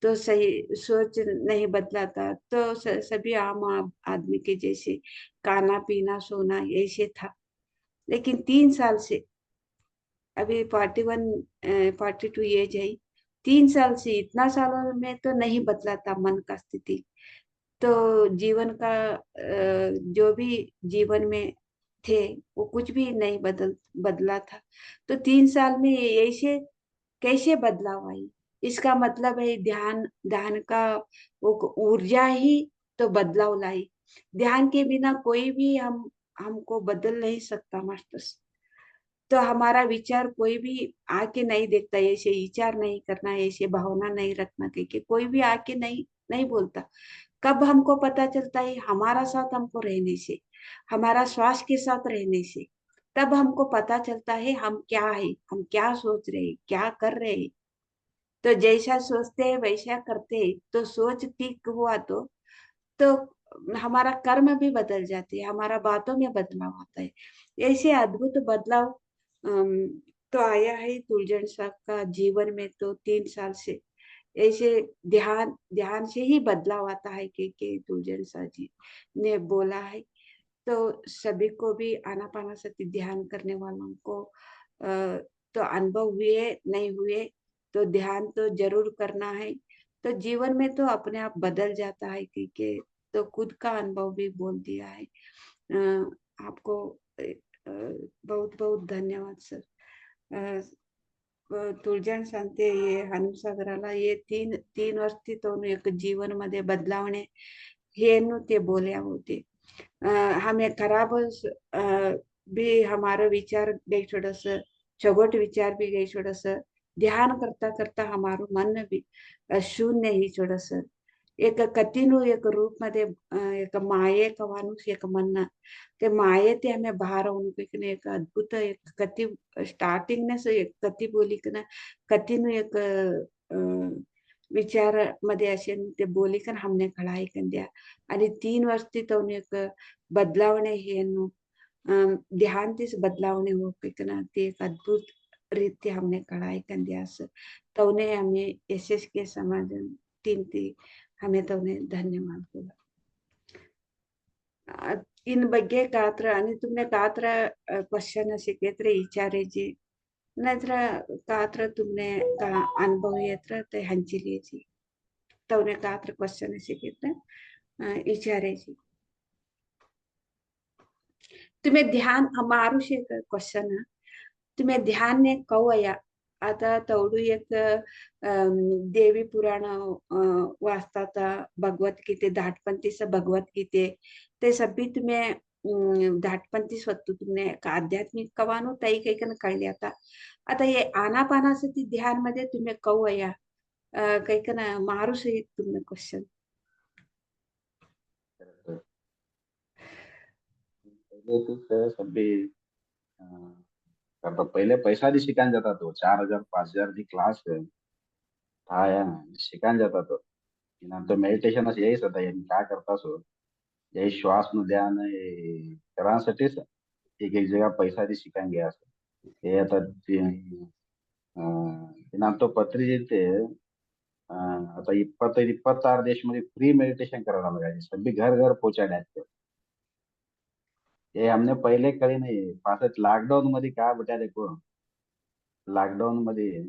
A: तो सही सोच नहीं बदला था, तो सभी आम आदमी के जैसे खाना पीना सोना ऐसे था। लेकिन 3 साल से, अभी 42 एज है, 3 साल से इतना सालों में तो नहीं बदला था मन का स्थिति। तो जीवन का जो भी जीवन में थे वो कुछ भी नहीं बदला था। तो 3 साल में ऐसे कैसे बदलाव आई? इसका मतलब है ध्यान, ध्यान का वो ऊर्जा ही तो बदलाव लाई। ध्यान के बिना कोई भी हमको बदल नहीं सकता मास्टर। तो हमारा विचार कोई भी आके नहीं देखता, ऐसे विचार नहीं करना, ऐसे भावना नहीं रखना, क्योंकि कोई भी आके नहीं नहीं बोलता। कब हमको पता चलता है? हमारा साथ हमको रहने से, हमारा श्वास के साथ रहने से, तब हमको पता चलता है हम क्या है, हम क्या सोच रहे हैं, क्या कर रहे हैं। तो जैसा सोचते हैं वैसा करते हैं, तो सोच ठीक हुआ तो हमारा कर्म भी बदल जाती है, हमारा बातों में बदलाव आता है। ऐसे अद्भुत बदलाव अम, तो आया है तुलजन साहब का जीवन में, तो 3 साल से ऐसे ध्यान ध्यान से ही बदलाव आता है कि तुलजन साह जी ने बोला है। तो सभी को भी आनापानासती ध्यान करने वालों को तो अनुभव हुए नहीं हुए, तो ध्यान तो जरूर करना है। तो जीवन में तो अपने आप बदल जाता है कि तो खुद का अनुभव भी बोल दिया है। आपको बहुत बहुत धन्यवाद सर। अ, तुळजाण सांगते हे हनुसागराला हे तीन वर्ष तिथून एक जीवन मध्ये बदलावणे हे ते बोले होते। हमें खराब भी हमारा विचार गई थोड़ा सा, चौगट विचार भी गई थोड़ा सा, ध्यान करता करता हमारो मन भी शून्य ही थोड़ा सा एक कठीण एक रूप मध्ये एक माये माणूस एक म्हणणं, ते माये ते हमें बाहर होने एक अद्भुत एक कति स्टार्टिंग ने से एक कति बोली की ना कठीण एक विचार मध्ये असे ते बोली का हमने कळाई कर दिया। आणि 3 वर्ष तो एक बदलावणे हे ध्यान तीस बदलावणे हो ना ते एक अद्भुत रीति हमने कढ़ाई कर दिया तो उन्हें हमें एस के समाज टीम थी, हमें तो उन्हें धन्यवाद बोला। इन ಬಗ್ಗೆ ಕಾತ್ರ आणि तुमने कात्र क्वेश्चन शिकेत्र विचारेजी नत्र कात्र तुमने का अनुभव येत्र ते हंचिलेजी तवने कात्र क्वेश्चन शिकेत्र विचारेजी तुम्हें ध्यान हमारू शे क्वेश्चन तुम्हें ध्यान ने कवया आता तेवढू एक देवी पुराण वाचतात, भगवत गीते धाटपंथीचं भगवत गीते ते सभी तुम्हें धाटपंथी स्वतः तुमने का आध्यात्मिक कवानो तई काही कन कळले आता आता ये आनापानासती ध्यान मध्ये तुम्हें कवया काही कन मारू सहित तुमने क्वेश्चन
B: पहले तो सर सब भी करता पहले पैसा दी शिकान जाता तो 4,000 5,000 दी क्लास है था या शिकान जाता तो नंतर मेडिटेशन असं यायच होता यांनी काय करता सो यही श्वास नु ध्यान करासाठीच एक एक जगह पैसा दी शिकान गया असं हे आता नंतर पत्री येते आता 26 26 देश मध्ये फ्री मेडिटेशन करायला लागायचे सगळी घर घर पोचायला ये हमने पहिले कधी नाही पासत लॉकडाऊन मध्ये काय बेटा देखो लॉकडाऊन मध्ये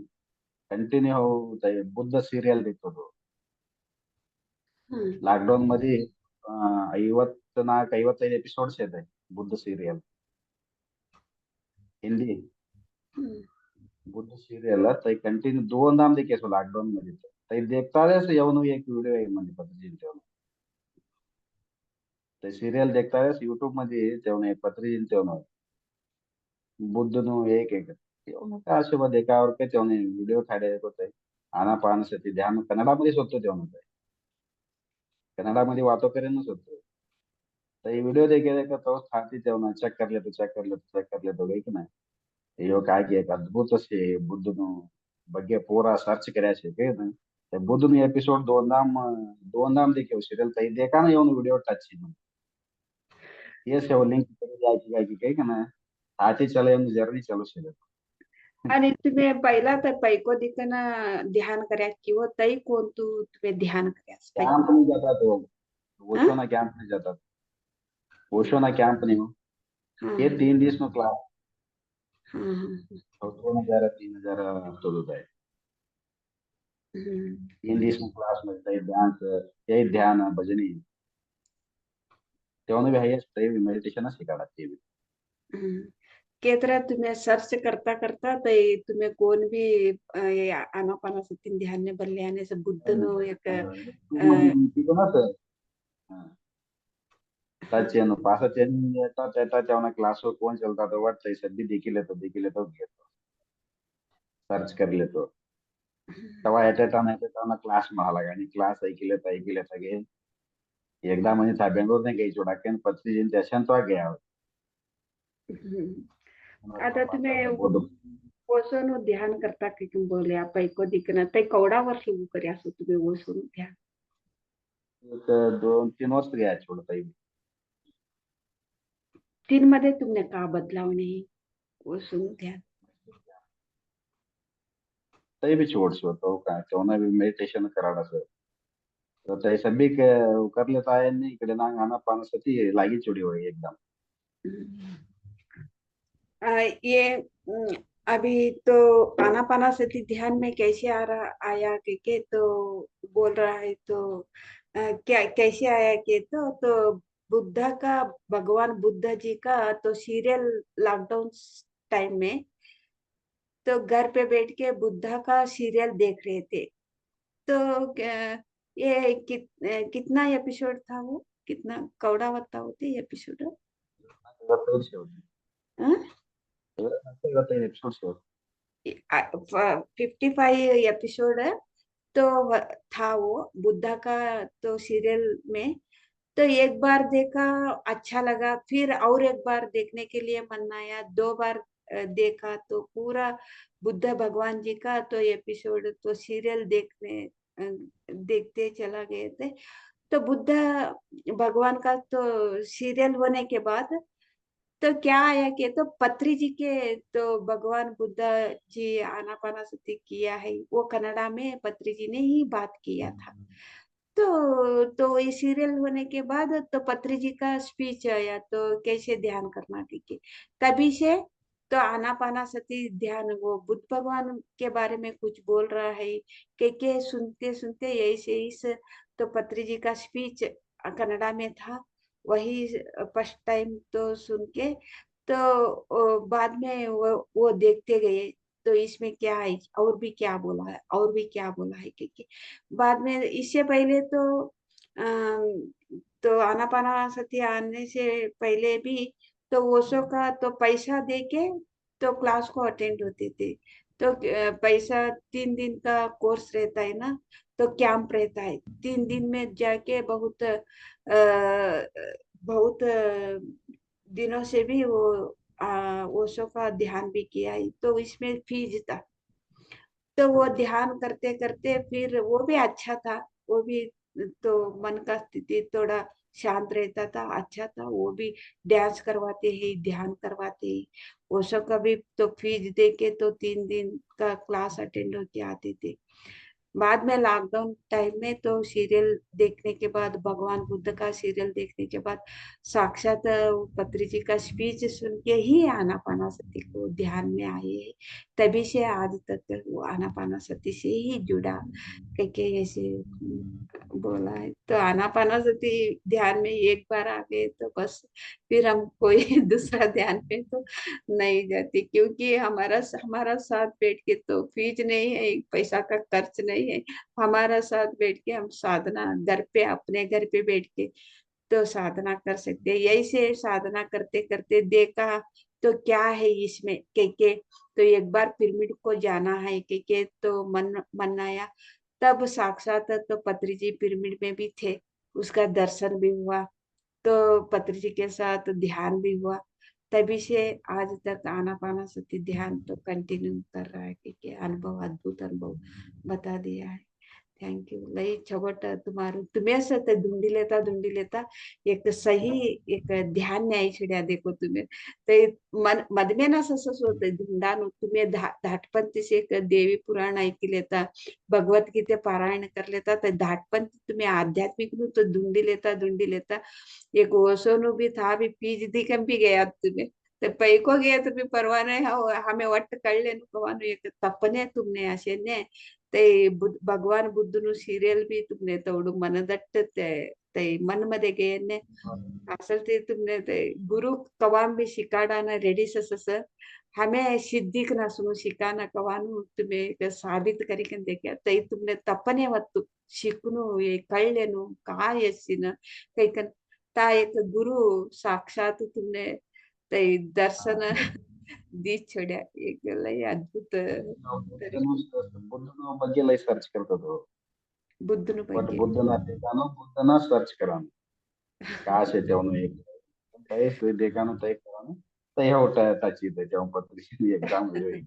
B: कंटिन्यू हो ते बुद्ध सिरियल देखतो तो
A: हम्म,
B: लॉकडाऊन मध्ये 50 एपिसोड्स येत बुद्ध सिरियल हिंदी
A: हम्म.
B: बुद्ध सिरियल ते कंटिन्यू दोनदा देखेसो लॉकडाऊन मध्ये ते देखता रहे येऊन एक व्हिडिओ आहे म्हणजे पत्रिजीन ते सिरियल देखता रहे यूट्यूब मध्ये तेवणे पत्रिजीन तेवण बुद्धનું એક તેઓનું આશીર્વાદ દેખાવ કે તેઓને વિડીયો ठाड़े होते आनापान सती ध्यान कन्नडामध्येच होतो तेव्हा ते कन्नडामध्ये वातो करेनच होतो तो ये वीडियो देखे का तो खाती तेव्हा चेक कर ले तो गई कि यो काय की एक अद्भुत असे बुद्धનું ಬಗ್ಗೆ પૂરા સર્ચ કર્યા છે કે તે બુદ્ધનું એપિસોડ દોંદામ દેખ્યો સિરિયલ તઈ देखा ना એનો વિડિયો ટચ છે ये से वो लिंक કરી જાય કે કે ना साथी चले એમ जर्नी चालू છે
A: आणि तुम्ही पहिला तर पैको दिकन ध्यान कर्या किंवा तई कोण तू तुम्ही ध्यान कर्यास
B: कैंप
A: पैको
B: नहीं जाता तो
A: हाँ
B: ओशो ना कैंप नहीं जाता ओशो ना कैंप नहीं हो
A: हाँ
B: ये 3 दिवस में क्लास
A: हाँ हाँ
B: 2000 3000 तो होता है
A: हम्म,
B: 3 दिवस में क्लास में ध्यान यही ध्यान भजनी तेवने भी हाईएस्ट मेडिटेशन शिकाडा ते भी
A: हम्म. केतरा तुम्ही सर्च करता करता ते तुम्ही कोण भी आनापानासती ध्यान ने बल्ले आणि असं बुद्ध नो एक
B: यूट्यूब मध्ये तिथं ना सर टच येणं पासा चेंज येता तेवना क्लास कोण चलता तो वाटतं सध्या देखील तो घेतो सर्च कर लेतो तेव्हा येता क्लास म्हणाला आणि क्लास ऐकिले गे एकदा म्हणजे था बेंगलोर ने गई चोडाकेन पत्नी जिन त्याशन तो गया
A: आता तुम्ही
B: बोध
A: ओसोन ध्यान करता की तुम बोले आप पैको दिकन ते कवडा वर्ष कर्या असो तुम्ही ओसोन ध्यान
B: 2-3 वर्ष गया छोड़ता ही
A: 3 मध्ये तुमने का बदलाव नाही ओसोन ध्यान
B: तही भी छोड़ सो तो का चौना भी मेडिटेशन कराडा सर तो तही सभी के कर लेता है नहीं इकडे ना गाना पाना सती लागी चुड़ी हुई एकदम
A: ये अभी तो आनापानासती ध्यान में कैसे आ रहा आया के तो बोल रहा है तो क्या कैसे आया के तो बुद्धा का भगवान बुद्ध जी का तो सीरियल लॉकडाउन टाइम में तो घर पे बैठ के बुद्धा का सीरियल देख रहे थे तो ये कितना एपिसोड था वो कितना कौड़ा बता होते एपिसोड
B: तो से होती एपिसोड से
A: 55 एपिसोड तो था वो बुद्धा का तो सीरियल में तो एक बार देखा अच्छा लगा फिर और एक बार देखने के लिए मन आया 2 बार देखा तो पूरा बुद्ध भगवान जी का तो एपिसोड तो सीरियल देखते चला गए थे तो बुद्ध भगवान का तो सीरियल होने के बाद तो क्या आया कि तो पत्री जी के तो भगवान बुद्ध जी आनापानासती किया है वो कन्नड़ा में पत्री जी ने ही बात किया था तो ये सीरियल होने के बाद तो पत्री जी का स्पीच आया तो कैसे ध्यान करना ठीक है तभी से तो आनापानासती ध्यान वो बुद्ध भगवान के बारे में कुछ बोल रहा है के सुनते सुनते ऐसे इस तो पत्री जी का स्पीच कन्नड़ा में था वही फर्स्ट टाइम तो सुन के तो बाद में वो देखते गए तो इसमें क्या है और भी क्या बोला है और भी क्या बोला है क्योंकि बाद में इससे पहले तो आनापानासती आने से पहले भी तो ओशो का तो पैसा दे के तो क्लास को अटेंड होते थे तो पैसा 3 दिन का कोर्स रहता है ना तो कैंप रहता है 3 दिन में जाके बहुत दिनों से भी वो ओशो का ध्यान भी किया है तो इसमें फीस था तो वो ध्यान करते करते फिर वो भी अच्छा था वो भी तो मन का स्थिति थोड़ा शांत रहता था अच्छा था वो भी डांस करवाते हैं ध्यान करवाते हैं वो सब का भी तो फीस दे के तो 3 दिन का क्लास अटेंड होके आते थे बाद में लॉकडाउन टाइम में तो सीरियल देखने के बाद, भगवान बुद्ध का सीरियल देखने के बाद, साक्षात पत्री जी का स्पीच सुन के ही आनापानासती को ध्यान में आए हैं। तभी से आज तक वो आनापानासती से ही जुड़ा करके ऐसे बोला है। तो आनापानासती ध्यान में एक बार आ गए तो बस फिर हम कोई दूसरा ध्यान पे तो नहीं जाती, क्योंकि हमारा हमारा साथ बैठ के तो फीस नहीं है, एक पैसा का खर्च नहीं है। हमारा साथ बैठ के हम साधना घर पे, अपने घर पे बैठ के तो साधना कर सकते हैं। यही से साधना करते करते देखा तो क्या है इसमें के तो एक बार पिरामिड को जाना है के तो मन आया। तब साक्षात तो पत्री जी पिरामिड में भी थे, उसका दर्शन भी हुआ, तो पत्री जी के साथ ध्यान भी हुआ। तभी से आज तक आनापानासती ध्यान तो कंटिन्यू कर रहा है, क्योंकि अनुभव, अद्भुत अनुभव बता दिया है। Thank you. लई छबट तुम्हारू तुम्ही असं ते धुंडी लेता एक सही एक ध्यान न्याय छिड्या देखो तुम्ही ते मन मधमे ना ससस होते धुंडानु तुम्ही धाटपंथी से एक देवी पुराण ऐकी लेता, भगवत गीते पारायण कर लेता, तर धाटपंथी तुम्ही आध्यात्मिक नु तो धुंडी लेता एक ओसोनु भी था भी पीज दिकम भी गया तुम्हें ते पैको गया तुम्ही परवा नाही हमें वट्ट कळले कवानु एक तपने तुमने असे ने ते भगवान बुद्धनु सिरियल भी तुमने तेवढं मनदट्ट ते मन मध्ये गेने असल ते तुमने ते गुरु कवाम भी शिकाडाना रेडी सस हमें सिद्धिक ना सुनु शिकाना कवानु तुम्हें एक साबित करिकन देख्या तई तुमने तपने वत्तु शिकनु ये कळलेनु काय यसिन कैकन ता एक गुरु साक्षात तुमने ते दर्शन दी छोड्या एक लय अद्भुत
B: ಬುದ್ಧನು ಬುದ್ಧನ ಬಗ್ಗೆ ಲೈ ಸರ್ಚ್ करतो
A: बुद्धनु
B: बट
A: ಬಗ್ಗೆ
B: बुद्धना सर्च करानो कहाँ से त्यावनो एक तय से देखानो तय करानो तय होता है ताची त्याव पत्री एग्जाम हुई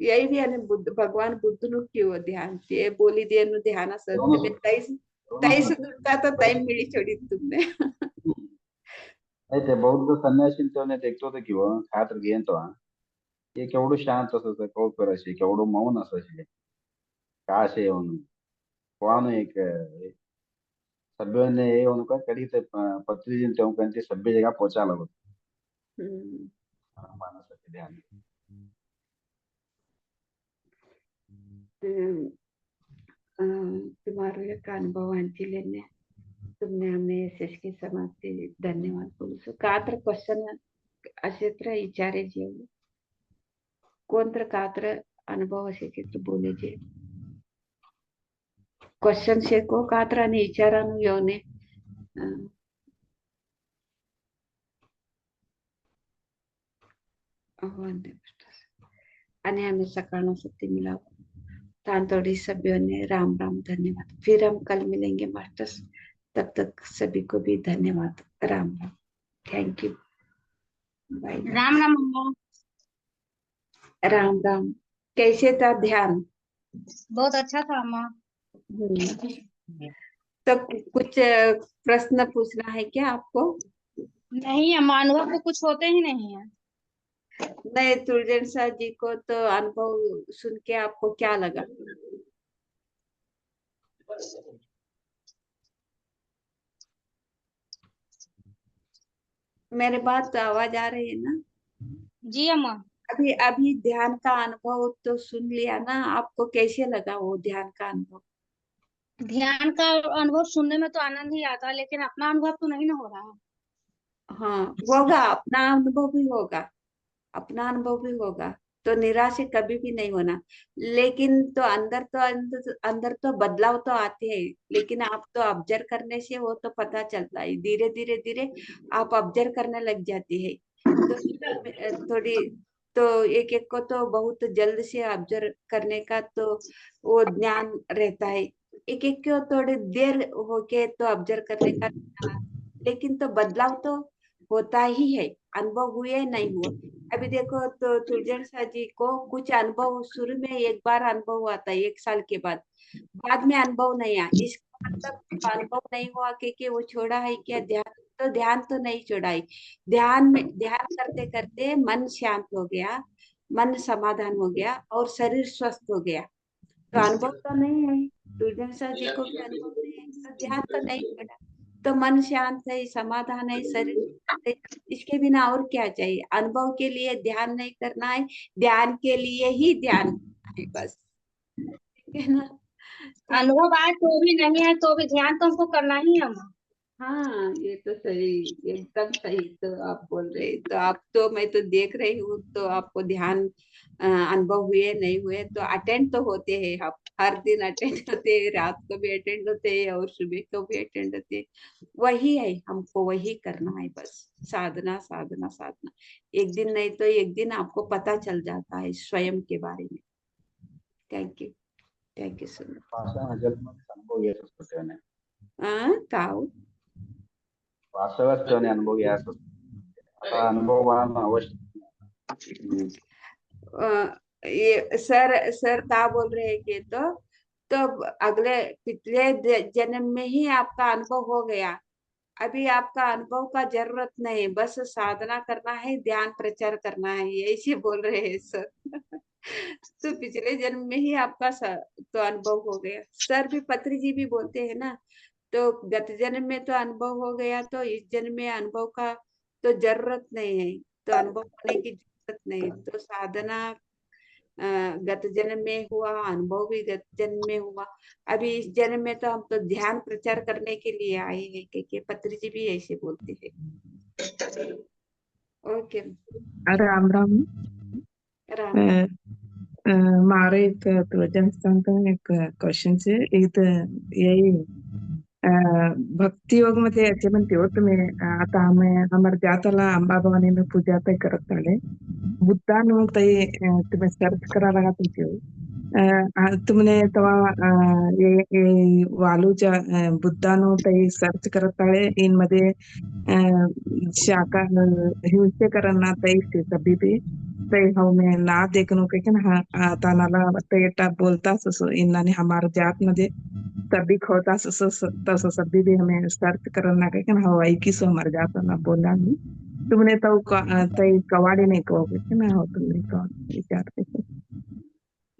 A: यही भी है बुद्ध भगवान बुद्ध नु क्यों ध्यान ते बोली दिए नु ध्यान असत तुम्हें ताईस ताईस दुटता तो टाइम मिली छोड़ी तुमने
B: అయితే బౌద్ధ సన్యాసించోనే देखतो किंवा खातर घेतो हे केवढं शांत असायचं कौकर असे केवढं मौन असायचे का असे येऊन कोण एक सभ्य ने ये उनका कड़ी ते पत्री जिन ते उनका सभ्य जगह पहुंचा लगो
A: हम्म,
B: मानस के ध्यान
A: तो, तुम्हारे एक अनुभव आंटी लेने तुमने हमें एसएसके समाज से धन्यवाद बोलू सो का तर क्वेश्चन असे तर विचारे जे कोण तर का तर अनुभव असे की तू बोले जे क्वेश्चन से को का तर आणि विचारानु येऊने आणि हमें सकाळना शक्ति मिला तांतोड़ी सभ्यों ने राम राम धन्यवाद। फिर हम कल मिलेंगे मास्टर्स, तब तक सभी को भी धन्यवाद। Ram Ram, thank you, bye.
C: Ram Ram अम्मा।
A: राम राम। कैसे था ध्यान?
C: बहुत अच्छा था अम्मा।
A: तो कुछ प्रश्न पूछना है क्या आपको?
C: नहीं अम्मा, अनुभव तो कुछ होते ही नहीं है।
A: नहीं, तुलजन शाह जी को तो अनुभव सुन के आपको क्या लगा? मेरे बात तो आवाज आ रही है ना?
C: जी अम्मा।
A: अभी अभी ध्यान का अनुभव तो सुन लिया ना, आपको कैसे लगा वो ध्यान का अनुभव?
C: ध्यान का अनुभव सुनने में तो आनंद ही आता है, लेकिन अपना अनुभव तो नहीं ना हो रहा।
A: हाँ, होगा, अपना अनुभव भी होगा, अपना अनुभव भी होगा, तो निराश कभी भी नहीं होना। लेकिन तो अंदर तो बदलाव तो आते हैं, लेकिन आप तो ऑब्जर्व करने से वो तो पता चलता है। धीरे धीरे धीरे आप ऑब्जर्व करने लग जाती है, तो थोड़ी तो एक एक को तो बहुत जल्द से ऑब्जर्व करने का तो वो ज्ञान रहता है, एक एक को थोड़ी देर होके तो ऑब्जर्व करने का ज्ञान, लेकिन तो बदलाव तो होता ही है, अनुभव हुए नहीं हुआ। अभी देखो तो तुलजन शाह जी को कुछ अनुभव शुरू में एक बार अनुभव आता है, 1 साल के बाद में अनुभव नहीं आया, इसका मतलब अनुभव नहीं हुआ कि वो छोड़ा है क्या ध्यान? तो ध्यान तो नहीं छोड़ा है, ध्यान करते करते मन शांत हो गया, मन समाधान हो गया और शरीर स्वस्थ हो गया। तो अनुभव तो नहीं है, दुर्जनसा जी को भी अनुभव नहीं है, तो ध्यान तो नहीं पड़ा, तो मन शांत है, समाधान है, शरीर शांत है, इसके बिना और क्या चाहिए? अनुभव के लिए ध्यान नहीं करना है, ध्यान के लिए ही ध्यान करना है, बस। ठीक है ना? थैंक
C: अनुभव आए तो भी नहीं है तो भी ध्यान तो हमको करना ही है माँ।
A: हाँ, ये तो सही, एकदम सही तो आप बोल रहे, तो आप तो, मैं तो देख रही हूँ, तो आपको ध्यान अनुभव हुए नहीं हुए, तो अटेंड तो होते हैं आप, हर दिन अटेंड होते हैं, रात को भी अटेंड होते हैं और सुबह को भी अटेंड होते हैं। वही है, हमको वही करना है, बस साधना साधना साधना। एक दिन नहीं तो एक दिन आपको पता चल जाता है स्वयं के बारे में। Thank you so much.
B: पाषाण जन्माचा अनुभव येत असतो त्याने.
A: काऊ
B: वास्तवात त्याने अनुभव घ्यायचा असतो. आता अनुभव मला अवश्य.
A: ये सर सर क्या बोल रहे हैं कि तो अगले पिछले जन्म में ही आपका अनुभव हो गया, अभी आपका अनुभव का जरूरत नहीं, बस साधना करना है, ध्यान प्रचार करना है, यही बोल रहे हैं सर। तो पिछले जन्म में ही आपका तो अनुभव हो गया, सर भी पत्री जी भी बोलते हैं ना, तो गत जन्म में तो अनुभव हो गया, तो इस जन्म में अनुभव का तो जरूरत नहीं है, तो अनुभव होने की जरूरत नहीं, तो साधना गत जन्म में हुआ, अनुभव भी गत जन्म में हुआ, अभी इस जन्म में तो हम तो ध्यान प्रचार करने के लिए आए हैं, क्योंकि पत्री जी भी ऐसे बोलते हैं। ओके।
D: राम राम.
A: राम
D: અ,
A: राम।
D: અ, મારે એક ત્વચન સંતાન એક ક્વેશ્ચન છે એ તો એ अ, भक्ती योग मध्ये याचे म्हणते हो तुम्ही आता आम्ही आम्हाला जाताला अंबाभवानी में पूजा ते करत आले बुद्धानु ताई तुम्ही सर्च करायला का तुमची तुमने तेव्हा ये वालूच्या बुद्धानु ताई सर्च करत आले इन मध्ये शाखा हिंसेकरांना ताई ते सभी भी ताई हमें ना देखनो के ना तानाला ताई बोलता सो इन्नाने हमारे जात मध्ये सभी खोता तसं सभी भी हमें सर्च करना के ना हवाई की सो मर जाता ना बोला नहीं तुमने तो तई कवाड़ी नहीं कहोगे कि ना हो तुमने तो विचार के
B: नाही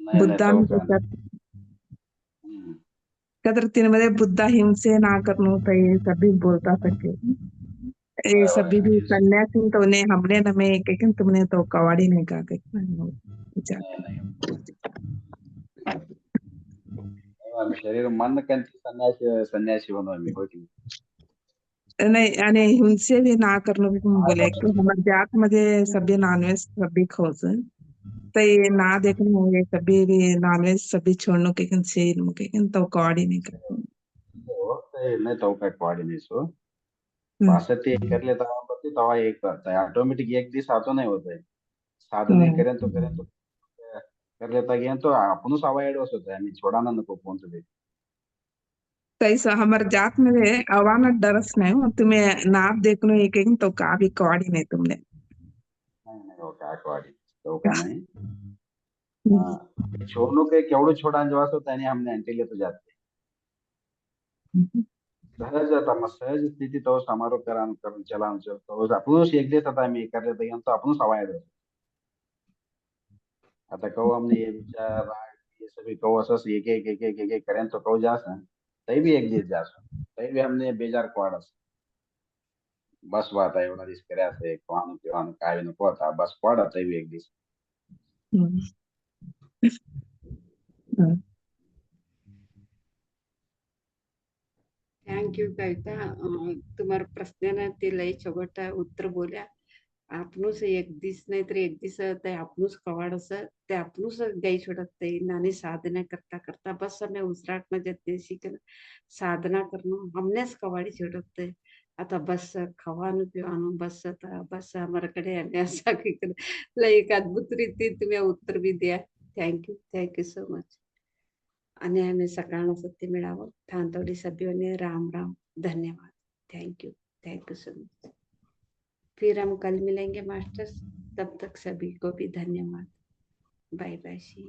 B: नाही
D: बुद्धा
B: तो
D: में
B: का
D: तो
B: हम्म.
D: कदर तीन मध्ये बुद्धा हिंसे ना करनो तई सभी बोलता सके ये
B: होय, होय.
D: सभी भी
B: हिंस-
D: सन्यासी तो ने हमने न में के तुमने तो कवाड़ी नहीं कहा के ना हो विचार
B: नाही नाही आम्ही शरीर मन कंची संन्यासी होणं आम्ही होय की नाही?
D: नहीं यानी हिंसे भी ना करने को बोले कि
B: आजपासून
D: हमारे जात मध्ये सभी नॉनवेज सभी खोज तो ये ना देखने होंगे सभी भी नॉनवेज सभी छोड़ने के से मुके तो कवाड़ी नहीं करते
B: हो, ते नाही तो काय क्वाडी नाही सो
D: हम्म,
B: असं ते करले तेव्हा एक करताय ऑटोमेटिक एक दिवस आतो नाही होत आहे साधन
D: हम्म.
B: करेन तो कर लेता गया तो आपण अवॉइड होत आहे आम्ही छोडाना नको फोन ते
D: तो ऐसा हमारे जात में अवाना डरस नहीं हो तुम्हें नाप देखने एक एक तो का भी कवाड़ी नहीं तुमने
B: नाही नाही हो काय क्वाडी तो का नाही
D: हम्म,
B: छोड़नो के केवढं छोड़ा जवास होता है हमने अंटिले तो जाते सहज आता मग सहज स्थिती तो समारोह करून चला तो आपण एक दिवस आता आम्ही कर लेते तो आपण अवॉइड होतो आता कहू हमने ये विचार राग ये सभी कहू असं एक करें तो कहू जास तही भी एक दिवस जास तही भी हमने बेजार क्वाडस बस बात आहे एवढा दिवस કર્યા છે ખાવાનું પીવાનું કાઈ नको आता बस क्वाडा तही भी एक दिवस
D: हम्म, हम्म.
A: थैंक यू कविता, तुम्हारा प्रश्न ते लय छोटा उत्तर बोल्या, आपणच एक दिस नाही तर एक दिस ते आपणच कवाडस ते आपणच गाई छोडत ते नानी साधना करता करता बस हमें उसराट में जते सीखन साधना करनो हमने कवाड़ी छोडत आता बस खवानु पिवानु बस आता बस हमारे कड़े आने असा की लय एक अद्भुत रीती तुम्ही उत्तर भी दिया, थँक यू सो मच. आणि आम्ही सकाळनं सत्य मिळावं थांतवडी सभ्योने राम राम, धन्यवाद, थैंक यू सो मच. फिर हम कल मिलेंगे मास्टर्स, तब तक सभी को भी धन्यवाद. बाय बाय सी.